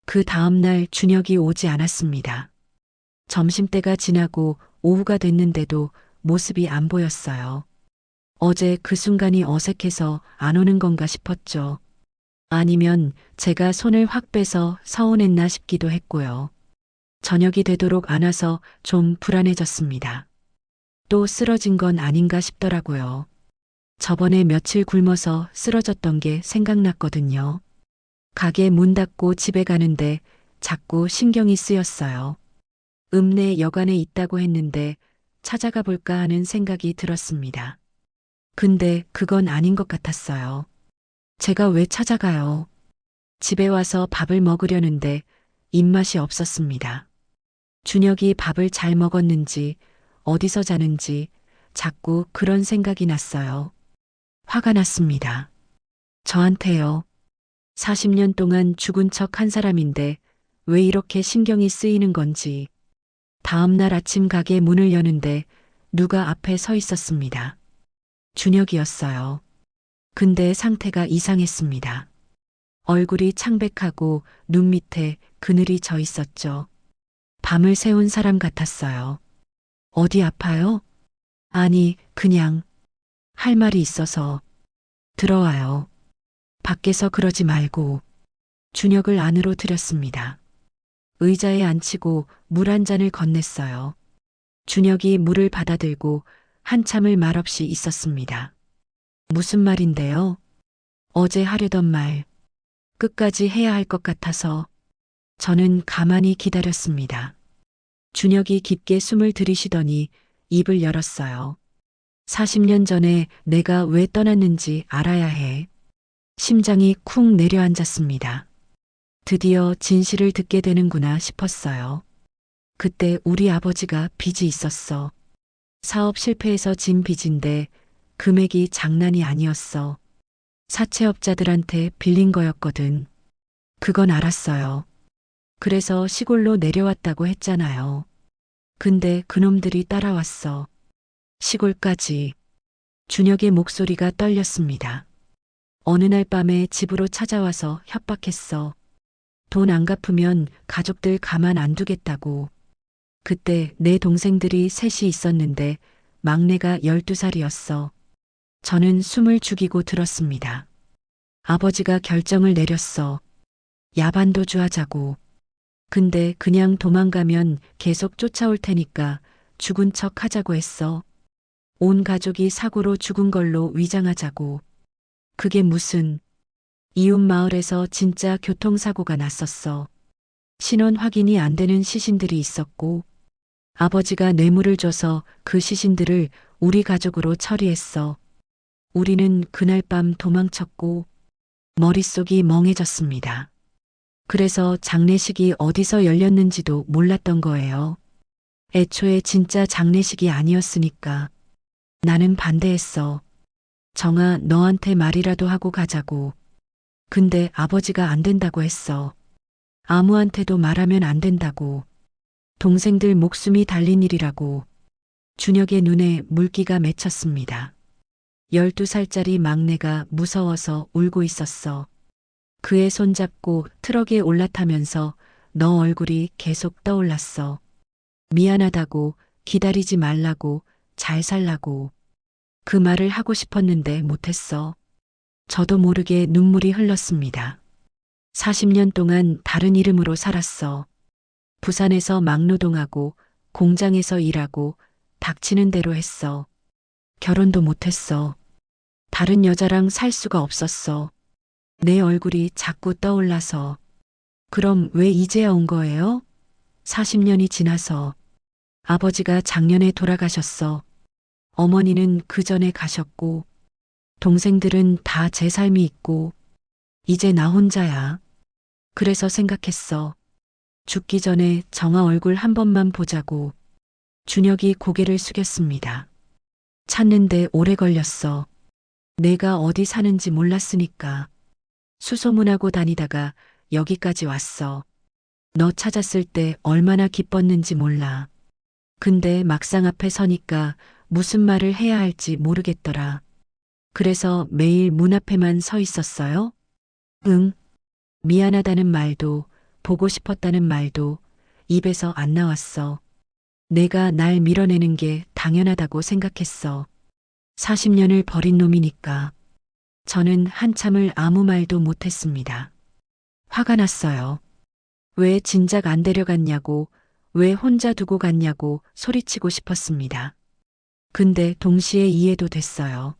그 다음날 준혁이 오지 않았습니다. 점심때가 지나고 오후가 됐는데도 모습이 안 보였어요. 어제 그 순간이 어색해서 안 오는 건가 싶었죠. 아니면 제가 손을 확 빼서 서운했나 싶기도 했고요. 저녁이 되도록 안 와서 좀 불안해졌습니다. 또 쓰러진 건 아닌가 싶더라고요. 저번에 며칠 굶어서 쓰러졌던 게 생각났거든요. 가게 문 닫고 집에 가는데 자꾸 신경이 쓰였어요. 읍내 여관에 있다고 했는데 찾아가 볼까 하는 생각이 들었습니다. 근데 그건 아닌 것 같았어요. 제가 왜 찾아가요? 집에 와서 밥을 먹으려는데 입맛이 없었습니다. 준혁이 밥을 잘 먹었는지 어디서 자는지 자꾸 그런 생각이 났어요. 화가 났습니다. 저한테요. 40년 동안 죽은 척 한 사람인데 왜 이렇게 신경이 쓰이는 건지. 다음 날 아침 가게 문을 여는데 누가 앞에 서 있었습니다. 준혁이었어요. 근데 상태가 이상했습니다. 얼굴이 창백하고 눈 밑에 그늘이 져 있었죠. 밤을 새운 사람 같았어요. 어디 아파요? 아니, 그냥 할 말이 있어서. 들어와요. 밖에서 그러지 말고. 준혁을 안으로 들였습니다. 의자에 앉히고 물 한 잔을 건넸어요. 준혁이 물을 받아들고 한참을 말없이 있었습니다. 무슨 말인데요? 어제 하려던 말. 끝까지 해야 할 것 같아서 저는 가만히 기다렸습니다. 준혁이 깊게 숨을 들이쉬더니 입을 열었어요. 40년 전에 내가 왜 떠났는지 알아야 해. 심장이 쿵 내려앉았습니다. 드디어 진실을 듣게 되는구나 싶었어요. 그때 우리 아버지가 빚이 있었어. 사업 실패해서 진 빚인데 금액이 장난이 아니었어. 사채업자들한테 빌린 거였거든. 그건 알았어요. 그래서 시골로 내려왔다고 했잖아요. 근데 그놈들이 따라왔어. 시골까지. 준혁의 목소리가 떨렸습니다. 어느 날 밤에 집으로 찾아와서 협박했어. 돈 안 갚으면 가족들 가만 안 두겠다고. 그때 내 동생들이 셋이 있었는데 막내가 12살이었어. 저는 숨을 죽이고 들었습니다. 아버지가 결정을 내렸어. 야반도주 하자고. 근데 그냥 도망가면 계속 쫓아올 테니까 죽은 척 하자고 했어. 온 가족이 사고로 죽은 걸로 위장하자고. 그게 무슨. 이웃 마을에서 진짜 교통사고가 났었어. 신원 확인이 안 되는 시신들이 있었고 아버지가 뇌물을 줘서 그 시신들을 우리 가족으로 처리했어. 우리는 그날 밤 도망쳤고 머릿속이 멍해졌습니다. 그래서 장례식이 어디서 열렸는지도 몰랐던 거예요. 애초에 진짜 장례식이 아니었으니까. 나는 반대했어. 정아, 너한테 말이라도 하고 가자고. 근데 아버지가 안 된다고 했어. 아무한테도 말하면 안 된다고. 동생들 목숨이 달린 일이라고. 준혁의 눈에 물기가 맺혔습니다. 12살짜리 막내가 무서워서 울고 있었어. 그의 손잡고 트럭에 올라타면서 너 얼굴이 계속 떠올랐어. 미안하다고, 기다리지 말라고, 잘 살라고. 그 말을 하고 싶었는데 못했어. 저도 모르게 눈물이 흘렀습니다. 40년 동안 다른 이름으로 살았어. 부산에서 막노동하고 공장에서 일하고 닥치는 대로 했어. 결혼도 못했어. 다른 여자랑 살 수가 없었어. 내 얼굴이 자꾸 떠올라서. 그럼 왜 이제야 온 거예요? 40년이 지나서. 아버지가 작년에 돌아가셨어. 어머니는 그 전에 가셨고, 동생들은 다 제 삶이 있고, 이제 나 혼자야. 그래서 생각했어. 죽기 전에 정아 얼굴 한 번만 보자고. 준혁이 고개를 숙였습니다. 찾는데 오래 걸렸어. 내가 어디 사는지 몰랐으니까. 수소문하고 다니다가 여기까지 왔어. 너 찾았을 때 얼마나 기뻤는지 몰라. 근데 막상 앞에 서니까 무슨 말을 해야 할지 모르겠더라. 그래서 매일 문 앞에만 서 있었어요? 응. 미안하다는 말도, 보고 싶었다는 말도 입에서 안 나왔어. 내가 날 밀어내는 게 당연하다고 생각했어. 40년을 버린 놈이니까. 저는 한참을 아무 말도 못했습니다. 화가 났어요. 왜 진작 안 데려갔냐고, 왜 혼자 두고 갔냐고 소리치고 싶었습니다. 근데 동시에 이해도 됐어요.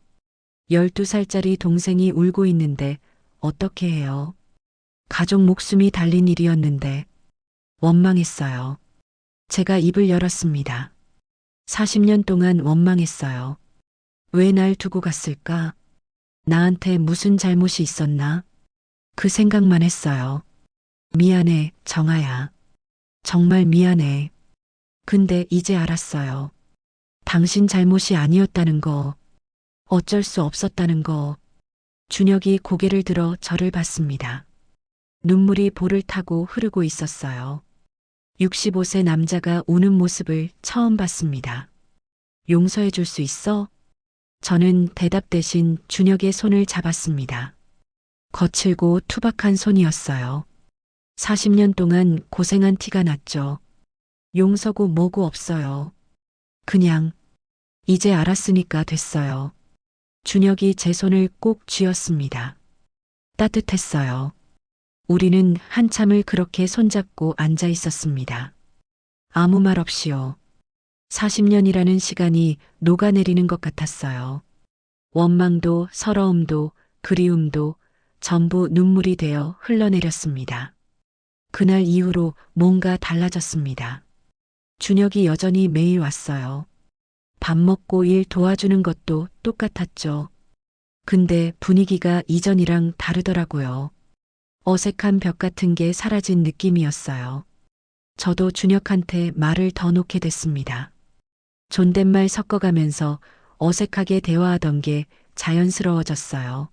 12살짜리 동생이 울고 있는데 어떻게 해요? 가족 목숨이 달린 일이었는데 원망했어요. 제가 입을 열었습니다. 40년 동안 원망했어요. 왜 날 두고 갔을까? 나한테 무슨 잘못이 있었나? 그 생각만 했어요. 미안해, 정아야. 정말 미안해. 근데 이제 알았어요. 당신 잘못이 아니었다는 거. 어쩔 수 없었다는 거. 준혁이 고개를 들어 저를 봤습니다. 눈물이 볼을 타고 흐르고 있었어요. 65세 남자가 우는 모습을 처음 봤습니다. 용서해 줄 수 있어? 저는 대답 대신 준혁의 손을 잡았습니다. 거칠고 투박한 손이었어요. 40년 동안 고생한 티가 났죠. 용서고 뭐고 없어요. 그냥 이제 알았으니까 됐어요. 준혁이 제 손을 꼭 쥐었습니다. 따뜻했어요. 우리는 한참을 그렇게 손잡고 앉아 있었습니다. 아무 말 없이요. 40년이라는 시간이 녹아내리는 것 같았어요. 원망도 서러움도 그리움도 전부 눈물이 되어 흘러내렸습니다. 그날 이후로 뭔가 달라졌습니다. 준혁이 여전히 매일 왔어요. 밥 먹고 일 도와주는 것도 똑같았죠. 근데 분위기가 이전이랑 다르더라고요. 어색한 벽 같은 게 사라진 느낌이었어요. 저도 준혁한테 말을 더 놓게 됐습니다. 존댓말 섞어가면서 어색하게 대화하던 게 자연스러워졌어요.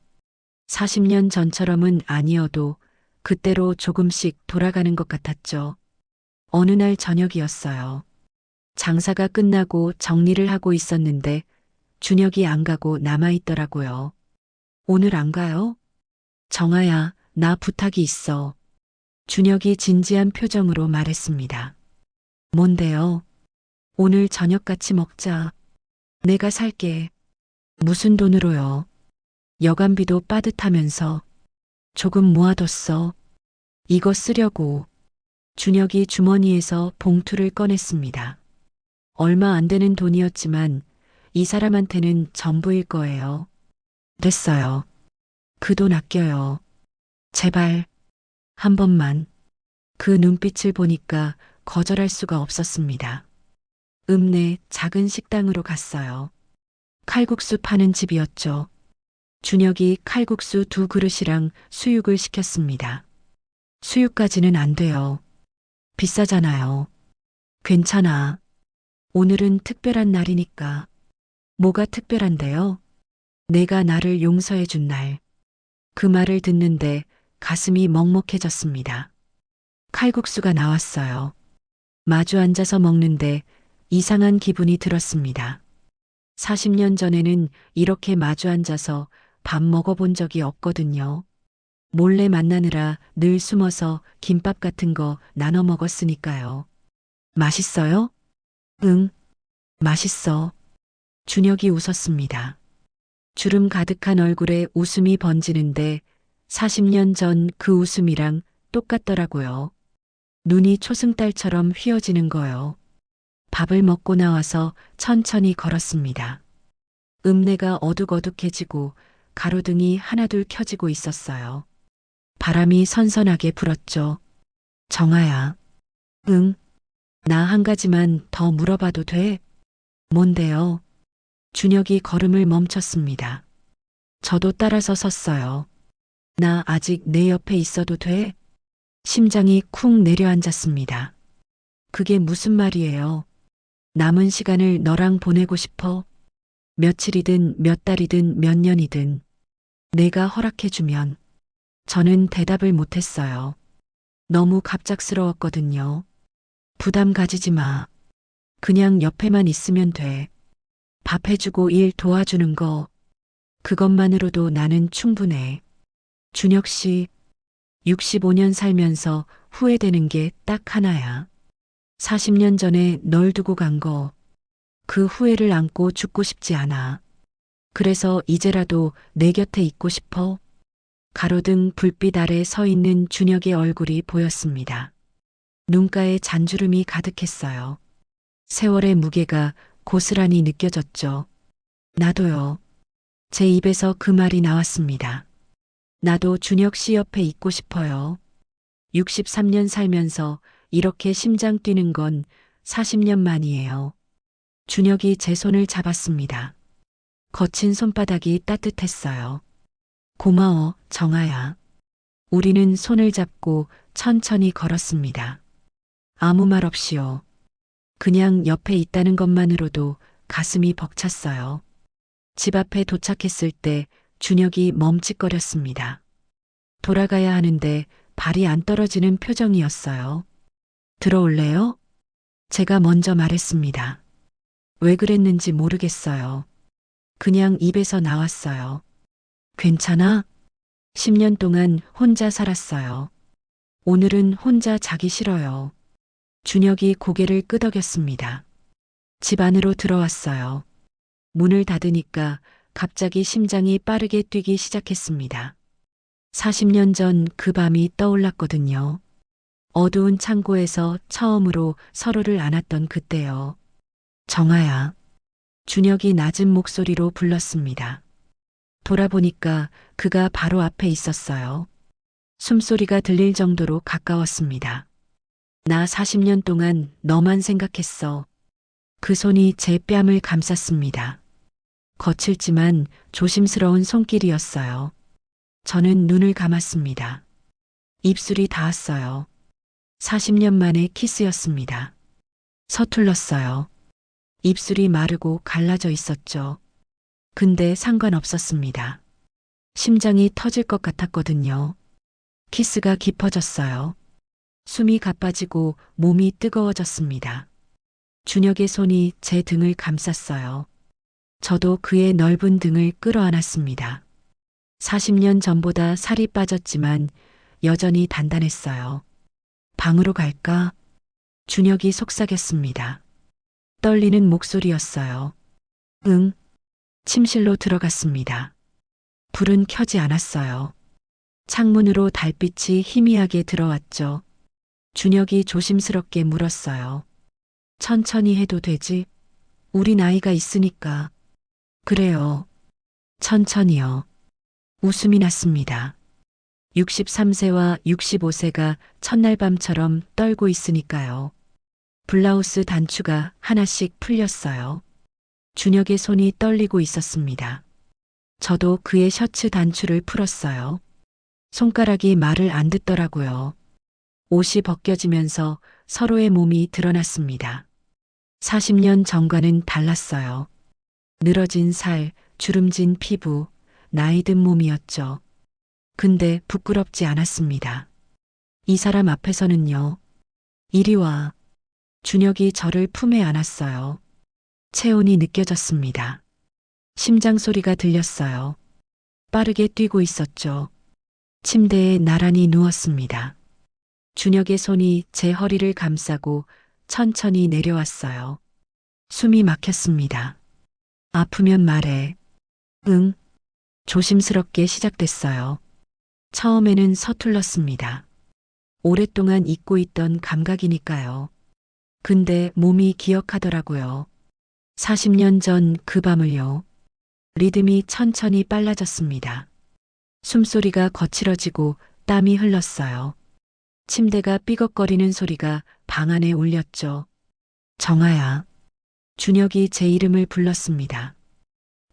40년 전처럼은 아니어도 그때로 조금씩 돌아가는 것 같았죠. 어느 날 저녁이었어요. 장사가 끝나고 정리를 하고 있었는데 준혁이 안 가고 남아있더라고요. 오늘 안 가요? 정아야, 나 부탁이 있어. 준혁이 진지한 표정으로 말했습니다. 뭔데요? 오늘 저녁 같이 먹자. 내가 살게. 무슨 돈으로요? 여간비도 빠듯하면서 조금 모아뒀어. 이거 쓰려고. 준혁이 주머니에서 봉투를 꺼냈습니다. 얼마 안 되는 돈이었지만 이 사람한테는 전부일 거예요. 됐어요. 그 돈 아껴요. 제발, 한 번만. 그 눈빛을 보니까 거절할 수가 없었습니다. 읍내 작은 식당으로 갔어요. 칼국수 파는 집이었죠. 준혁이 칼국수 2그릇이랑 수육을 시켰습니다. 수육까지는 안 돼요. 비싸잖아요. 괜찮아. 오늘은 특별한 날이니까. 뭐가 특별한데요? 내가 나를 용서해 준 날. 그 말을 듣는데 가슴이 먹먹해졌습니다. 칼국수가 나왔어요. 마주 앉아서 먹는데 이상한 기분이 들었습니다. 40년 전에는 이렇게 마주 앉아서 밥 먹어본 적이 없거든요. 몰래 만나느라 늘 숨어서 김밥 같은 거 나눠 먹었으니까요. 맛있어요? 응, 맛있어. 준혁이 웃었습니다. 주름 가득한 얼굴에 웃음이 번지는데 40년 전 그 웃음이랑 똑같더라고요. 눈이 초승달처럼 휘어지는 거요. 밥을 먹고 나와서 천천히 걸었습니다. 읍내가 어둑어둑해지고 가로등이 하나둘 켜지고 있었어요. 바람이 선선하게 불었죠. 정아야. 응. 나 한 가지만 더 물어봐도 돼? 뭔데요? 준혁이 걸음을 멈췄습니다. 저도 따라서 섰어요. 나 아직 내 옆에 있어도 돼? 심장이 쿵 내려앉았습니다. 그게 무슨 말이에요? 남은 시간을 너랑 보내고 싶어? 며칠이든 몇 달이든 몇 년이든 내가 허락해주면. 저는 대답을 못했어요. 너무 갑작스러웠거든요. 부담 가지지 마. 그냥 옆에만 있으면 돼. 밥 해주고 일 도와주는 거, 그것만으로도 나는 충분해. 준혁 씨, 65년 살면서 후회되는 게 딱 하나야. 40년 전에 널 두고 간 거, 그 후회를 안고 죽고 싶지 않아. 그래서 이제라도 내 곁에 있고 싶어. 가로등 불빛 아래 서 있는 준혁의 얼굴이 보였습니다. 눈가에 잔주름이 가득했어요. 세월의 무게가 고스란히 느껴졌죠. 나도요. 제 입에서 그 말이 나왔습니다. 나도 준혁 씨 옆에 있고 싶어요. 63년 살면서 이렇게 심장 뛰는 건 40년 만이에요. 준혁이 제 손을 잡았습니다. 거친 손바닥이 따뜻했어요. 고마워, 정아야. 우리는 손을 잡고 천천히 걸었습니다. 아무 말 없이요. 그냥 옆에 있다는 것만으로도 가슴이 벅찼어요. 집 앞에 도착했을 때 준혁이 멈칫거렸습니다. 돌아가야 하는데 발이 안 떨어지는 표정이었어요. 들어올래요? 제가 먼저 말했습니다. 왜 그랬는지 모르겠어요. 그냥 입에서 나왔어요. 괜찮아? 10년 동안 혼자 살았어요. 오늘은 혼자 자기 싫어요. 준혁이 고개를 끄덕였습니다. 집 안으로 들어왔어요. 문을 닫으니까 갑자기 심장이 빠르게 뛰기 시작했습니다. 40년 전 그 밤이 떠올랐거든요. 어두운 창고에서 처음으로 서로를 안았던 그때요. 정아야. 준혁이 낮은 목소리로 불렀습니다. 돌아보니까 그가 바로 앞에 있었어요. 숨소리가 들릴 정도로 가까웠습니다. 나 40년 동안 너만 생각했어. 그 손이 제 뺨을 감쌌습니다. 거칠지만 조심스러운 손길이었어요. 저는 눈을 감았습니다. 입술이 닿았어요. 40년 만의 키스였습니다. 서툴렀어요. 입술이 마르고 갈라져 있었죠. 근데 상관없었습니다. 심장이 터질 것 같았거든요. 키스가 깊어졌어요. 숨이 가빠지고 몸이 뜨거워졌습니다. 준혁의 손이 제 등을 감쌌어요. 저도 그의 넓은 등을 끌어안았습니다. 40년 전보다 살이 빠졌지만 여전히 단단했어요. 방으로 갈까? 준혁이 속삭였습니다. 떨리는 목소리였어요. 응. 침실로 들어갔습니다. 불은 켜지 않았어요. 창문으로 달빛이 희미하게 들어왔죠. 준혁이 조심스럽게 물었어요. 천천히 해도 되지? 우리 나이가 있으니까. 그래요. 천천히요. 웃음이 났습니다. 63세와 65세가 첫날 밤처럼 떨고 있으니까요. 블라우스 단추가 하나씩 풀렸어요. 준혁의 손이 떨리고 있었습니다. 저도 그의 셔츠 단추를 풀었어요. 손가락이 말을 안 듣더라고요. 옷이 벗겨지면서 서로의 몸이 드러났습니다. 40년 전과는 달랐어요. 늘어진 살, 주름진 피부, 나이든 몸이었죠. 근데 부끄럽지 않았습니다. 이 사람 앞에서는요. 이리 와. 준혁이 저를 품에 안았어요. 체온이 느껴졌습니다. 심장 소리가 들렸어요. 빠르게 뛰고 있었죠. 침대에 나란히 누웠습니다. 준혁의 손이 제 허리를 감싸고 천천히 내려왔어요. 숨이 막혔습니다. 아프면 말해. 응. 조심스럽게 시작됐어요. 처음에는 서툴렀습니다. 오랫동안 잊고 있던 감각이니까요. 근데 몸이 기억하더라고요. 40년 전 그 밤을요. 리듬이 천천히 빨라졌습니다. 숨소리가 거칠어지고 땀이 흘렀어요. 침대가 삐걱거리는 소리가 방 안에 울렸죠. 정아야. 준혁이 제 이름을 불렀습니다.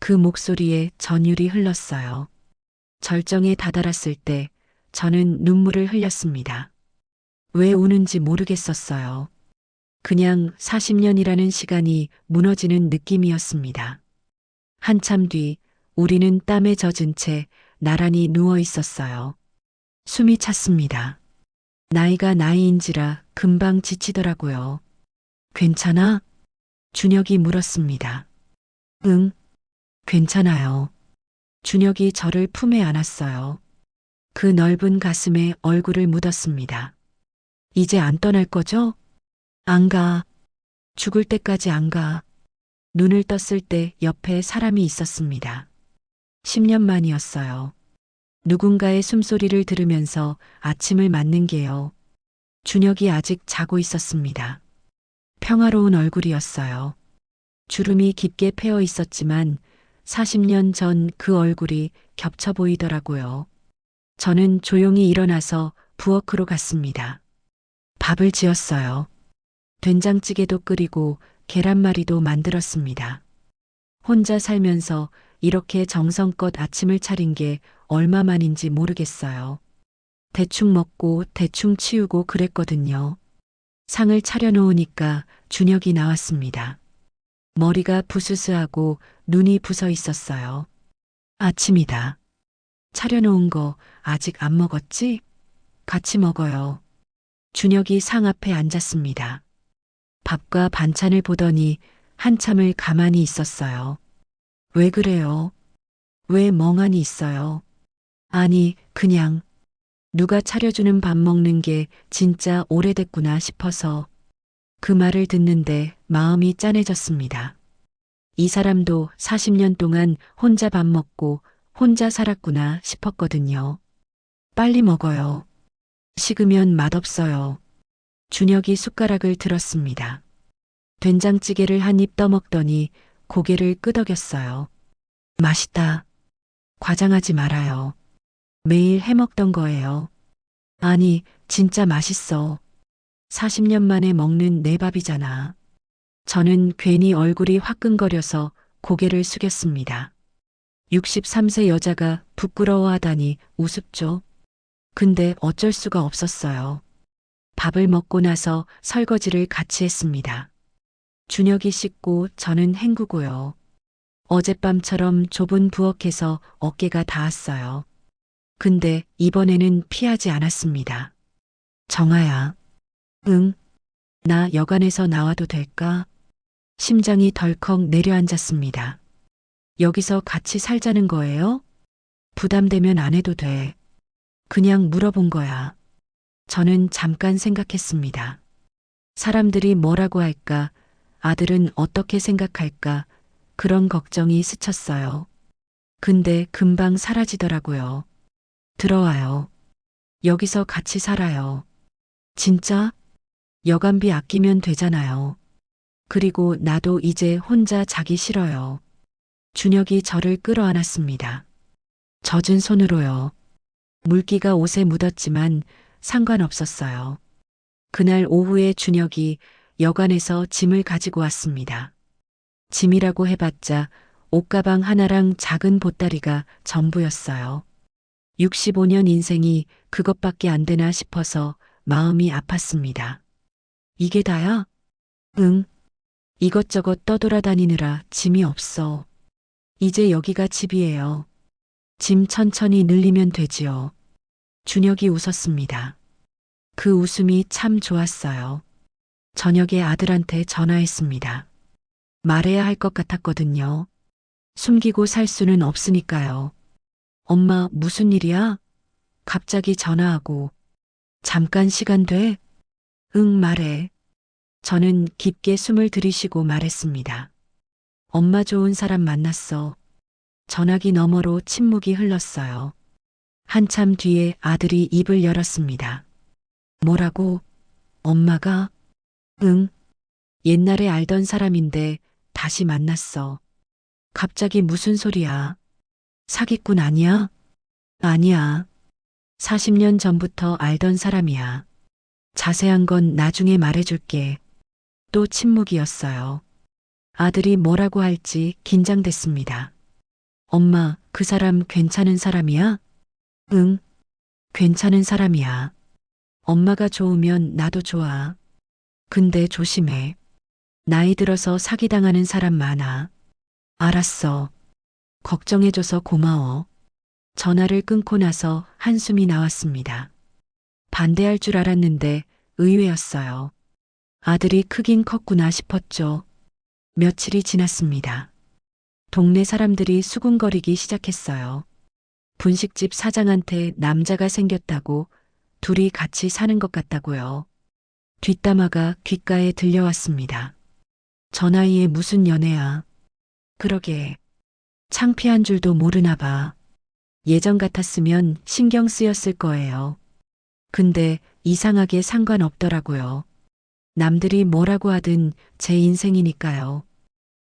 그 목소리에 전율이 흘렀어요. 절정에 다다랐을 때 저는 눈물을 흘렸습니다. 왜 우는지 모르겠었어요. 그냥 40년이라는 시간이 무너지는 느낌이었습니다. 한참 뒤 우리는 땀에 젖은 채 나란히 누워 있었어요. 숨이 찼습니다. 나이가 나이인지라 금방 지치더라고요. 괜찮아? 준혁이 물었습니다. 응, 괜찮아요. 준혁이 저를 품에 안았어요. 그 넓은 가슴에 얼굴을 묻었습니다. 이제 안 떠날 거죠? 안 가. 죽을 때까지 안 가. 눈을 떴을 때 옆에 사람이 있었습니다. 10년 만이었어요. 누군가의 숨소리를 들으면서 아침을 맞는 게요. 준혁이 아직 자고 있었습니다. 평화로운 얼굴이었어요. 주름이 깊게 패어 있었지만 40년 전 그 얼굴이 겹쳐 보이더라고요. 저는 조용히 일어나서 부엌으로 갔습니다. 밥을 지었어요. 된장찌개도 끓이고 계란말이도 만들었습니다. 혼자 살면서 이렇게 정성껏 아침을 차린 게 얼마만인지 모르겠어요. 대충 먹고 대충 치우고 그랬거든요. 상을 차려놓으니까 준혁이 나왔습니다. 머리가 부스스하고 눈이 부서 있었어요. 아침이다. 차려놓은 거 아직 안 먹었지? 같이 먹어요. 준혁이 상 앞에 앉았습니다. 밥과 반찬을 보더니 한참을 가만히 있었어요. 왜 그래요? 왜 멍하니 있어요? 아니, 그냥 누가 차려주는 밥 먹는 게 진짜 오래됐구나 싶어서 그 말을 듣는데 마음이 짠해졌습니다. 이 사람도 40년 동안 혼자 밥 먹고 혼자 살았구나 싶었거든요. 빨리 먹어요. 식으면 맛없어요. 준혁이 숟가락을 들었습니다. 된장찌개를 한 입 떠먹더니 고개를 끄덕였어요. 맛있다. 과장하지 말아요. 매일 해먹던 거예요. 아니, 진짜 맛있어. 40년 만에 먹는 내 밥이잖아. 저는 괜히 얼굴이 화끈거려서 고개를 숙였습니다. 63세 여자가 부끄러워하다니 우습죠. 근데 어쩔 수가 없었어요. 밥을 먹고 나서 설거지를 같이 했습니다. 준혁이 씻고 저는 헹구고요. 어젯밤처럼 좁은 부엌에서 어깨가 닿았어요. 근데 이번에는 피하지 않았습니다. 정아야. 응. 나 여관에서 나와도 될까? 심장이 덜컥 내려앉았습니다. 여기서 같이 살자는 거예요? 부담되면 안 해도 돼. 그냥 물어본 거야. 저는 잠깐 생각했습니다. 사람들이 뭐라고 할까? 아들은 어떻게 생각할까? 그런 걱정이 스쳤어요. 근데 금방 사라지더라고요. 들어와요. 여기서 같이 살아요. 진짜? 여간비 아끼면 되잖아요. 그리고 나도 이제 혼자 자기 싫어요. 준혁이 저를 끌어안았습니다. 젖은 손으로요. 물기가 옷에 묻었지만 상관없었어요. 그날 오후에 준혁이 여관에서 짐을 가지고 왔습니다. 짐이라고 해봤자 옷가방 하나랑 작은 보따리가 전부였어요. 65년 인생이 그것밖에 안 되나 싶어서 마음이 아팠습니다. 이게 다야? 응. 이것저것 떠돌아다니느라 짐이 없어. 이제 여기가 집이에요. 짐 천천히 늘리면 되지요. 준혁이 웃었습니다. 그 웃음이 참 좋았어요. 저녁에 아들한테 전화했습니다. 말해야 할 것 같았거든요. 숨기고 살 수는 없으니까요. 엄마, 무슨 일이야? 갑자기 전화하고. 잠깐 시간 돼? 응, 말해. 저는 깊게 숨을 들이쉬고 말했습니다. 엄마 좋은 사람 만났어. 전화기 너머로 침묵이 흘렀어요. 한참 뒤에 아들이 입을 열었습니다. 뭐라고? 엄마가? 응. 옛날에 알던 사람인데 다시 만났어. 갑자기 무슨 소리야? 사기꾼 아니야? 아니야. 40년 전부터 알던 사람이야. 자세한 건 나중에 말해줄게. 또 침묵이었어요. 아들이 뭐라고 할지 긴장됐습니다. 엄마, 그 사람 괜찮은 사람이야? 응, 괜찮은 사람이야. 엄마가 좋으면 나도 좋아. 근데 조심해. 나이 들어서 사기당하는 사람 많아. 알았어. 걱정해줘서 고마워. 전화를 끊고 나서 한숨이 나왔습니다. 반대할 줄 알았는데 의외였어요. 아들이 크긴 컸구나 싶었죠. 며칠이 지났습니다. 동네 사람들이 수군거리기 시작했어요. 분식집 사장한테 남자가 생겼다고, 둘이 같이 사는 것 같다고요. 뒷담화가 귓가에 들려왔습니다. 저 나이에 무슨 연애야. 그러게. 창피한 줄도 모르나 봐. 예전 같았으면 신경 쓰였을 거예요. 근데 이상하게 상관없더라고요. 남들이 뭐라고 하든 제 인생이니까요.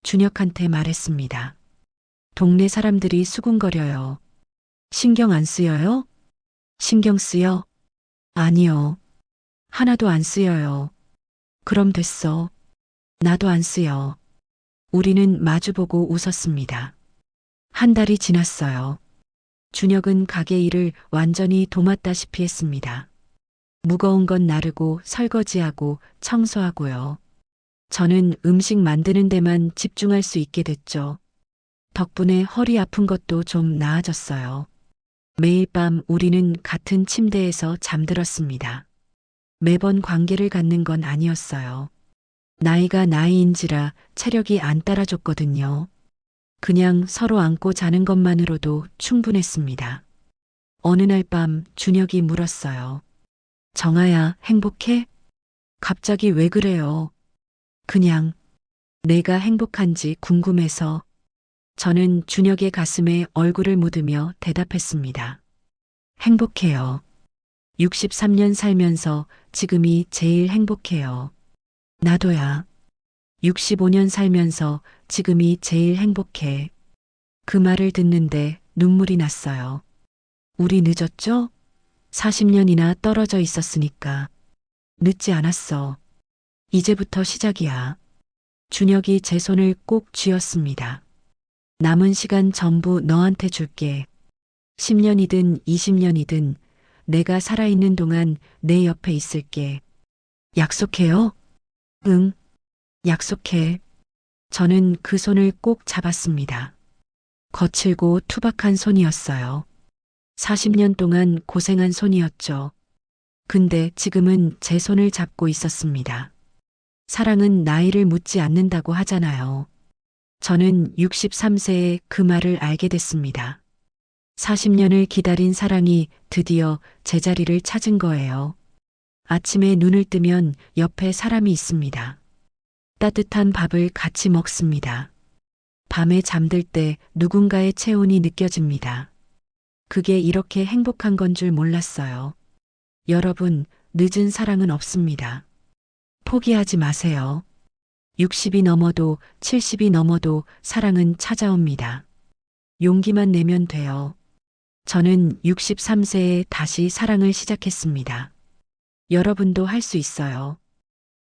준혁한테 말했습니다. 동네 사람들이 수군거려요. 신경 안 쓰여요? 신경 쓰여? 아니요. 하나도 안 쓰여요. 그럼 됐어. 나도 안 쓰여. 우리는 마주보고 웃었습니다. 한 달이 지났어요. 준혁은 가게 일을 완전히 도맡다시피 했습니다. 무거운 건 나르고 설거지하고 청소하고요. 저는 음식 만드는 데만 집중할 수 있게 됐죠. 덕분에 허리 아픈 것도 좀 나아졌어요. 매일 밤 우리는 같은 침대에서 잠들었습니다. 매번 관계를 갖는 건 아니었어요. 나이가 나이인지라 체력이 안 따라줬거든요. 그냥 서로 안고 자는 것만으로도 충분했습니다. 어느 날 밤 준혁이 물었어요. 정아야, 행복해? 갑자기 왜 그래요? 그냥 내가 행복한지 궁금해서. 저는 준혁의 가슴에 얼굴을 묻으며 대답했습니다. 행복해요. 63년 살면서 지금이 제일 행복해요. 나도야. 65년 살면서 지금이 제일 행복해. 그 말을 듣는데 눈물이 났어요. 우리 늦었죠? 40년이나 떨어져 있었으니까. 늦지 않았어. 이제부터 시작이야. 준혁이 제 손을 꼭 쥐었습니다. 남은 시간 전부 너한테 줄게. 10년이든 20년이든 내가 살아있는 동안 내 옆에 있을게. 약속해요? 응, 약속해. 저는 그 손을 꼭 잡았습니다. 거칠고 투박한 손이었어요. 40년 동안 고생한 손이었죠. 근데 지금은 제 손을 잡고 있었습니다. 사랑은 나이를 묻지 않는다고 하잖아요. 저는 63세에 그 말을 알게 됐습니다. 40년을 기다린 사랑이 드디어 제자리를 찾은 거예요. 아침에 눈을 뜨면 옆에 사람이 있습니다. 따뜻한 밥을 같이 먹습니다. 밤에 잠들 때 누군가의 체온이 느껴집니다. 그게 이렇게 행복한 건 줄 몰랐어요. 여러분, 늦은 사랑은 없습니다. 포기하지 마세요. 60이 넘어도 70이 넘어도 사랑은 찾아옵니다. 용기만 내면 돼요. 저는 63세에 다시 사랑을 시작했습니다. 여러분도 할 수 있어요.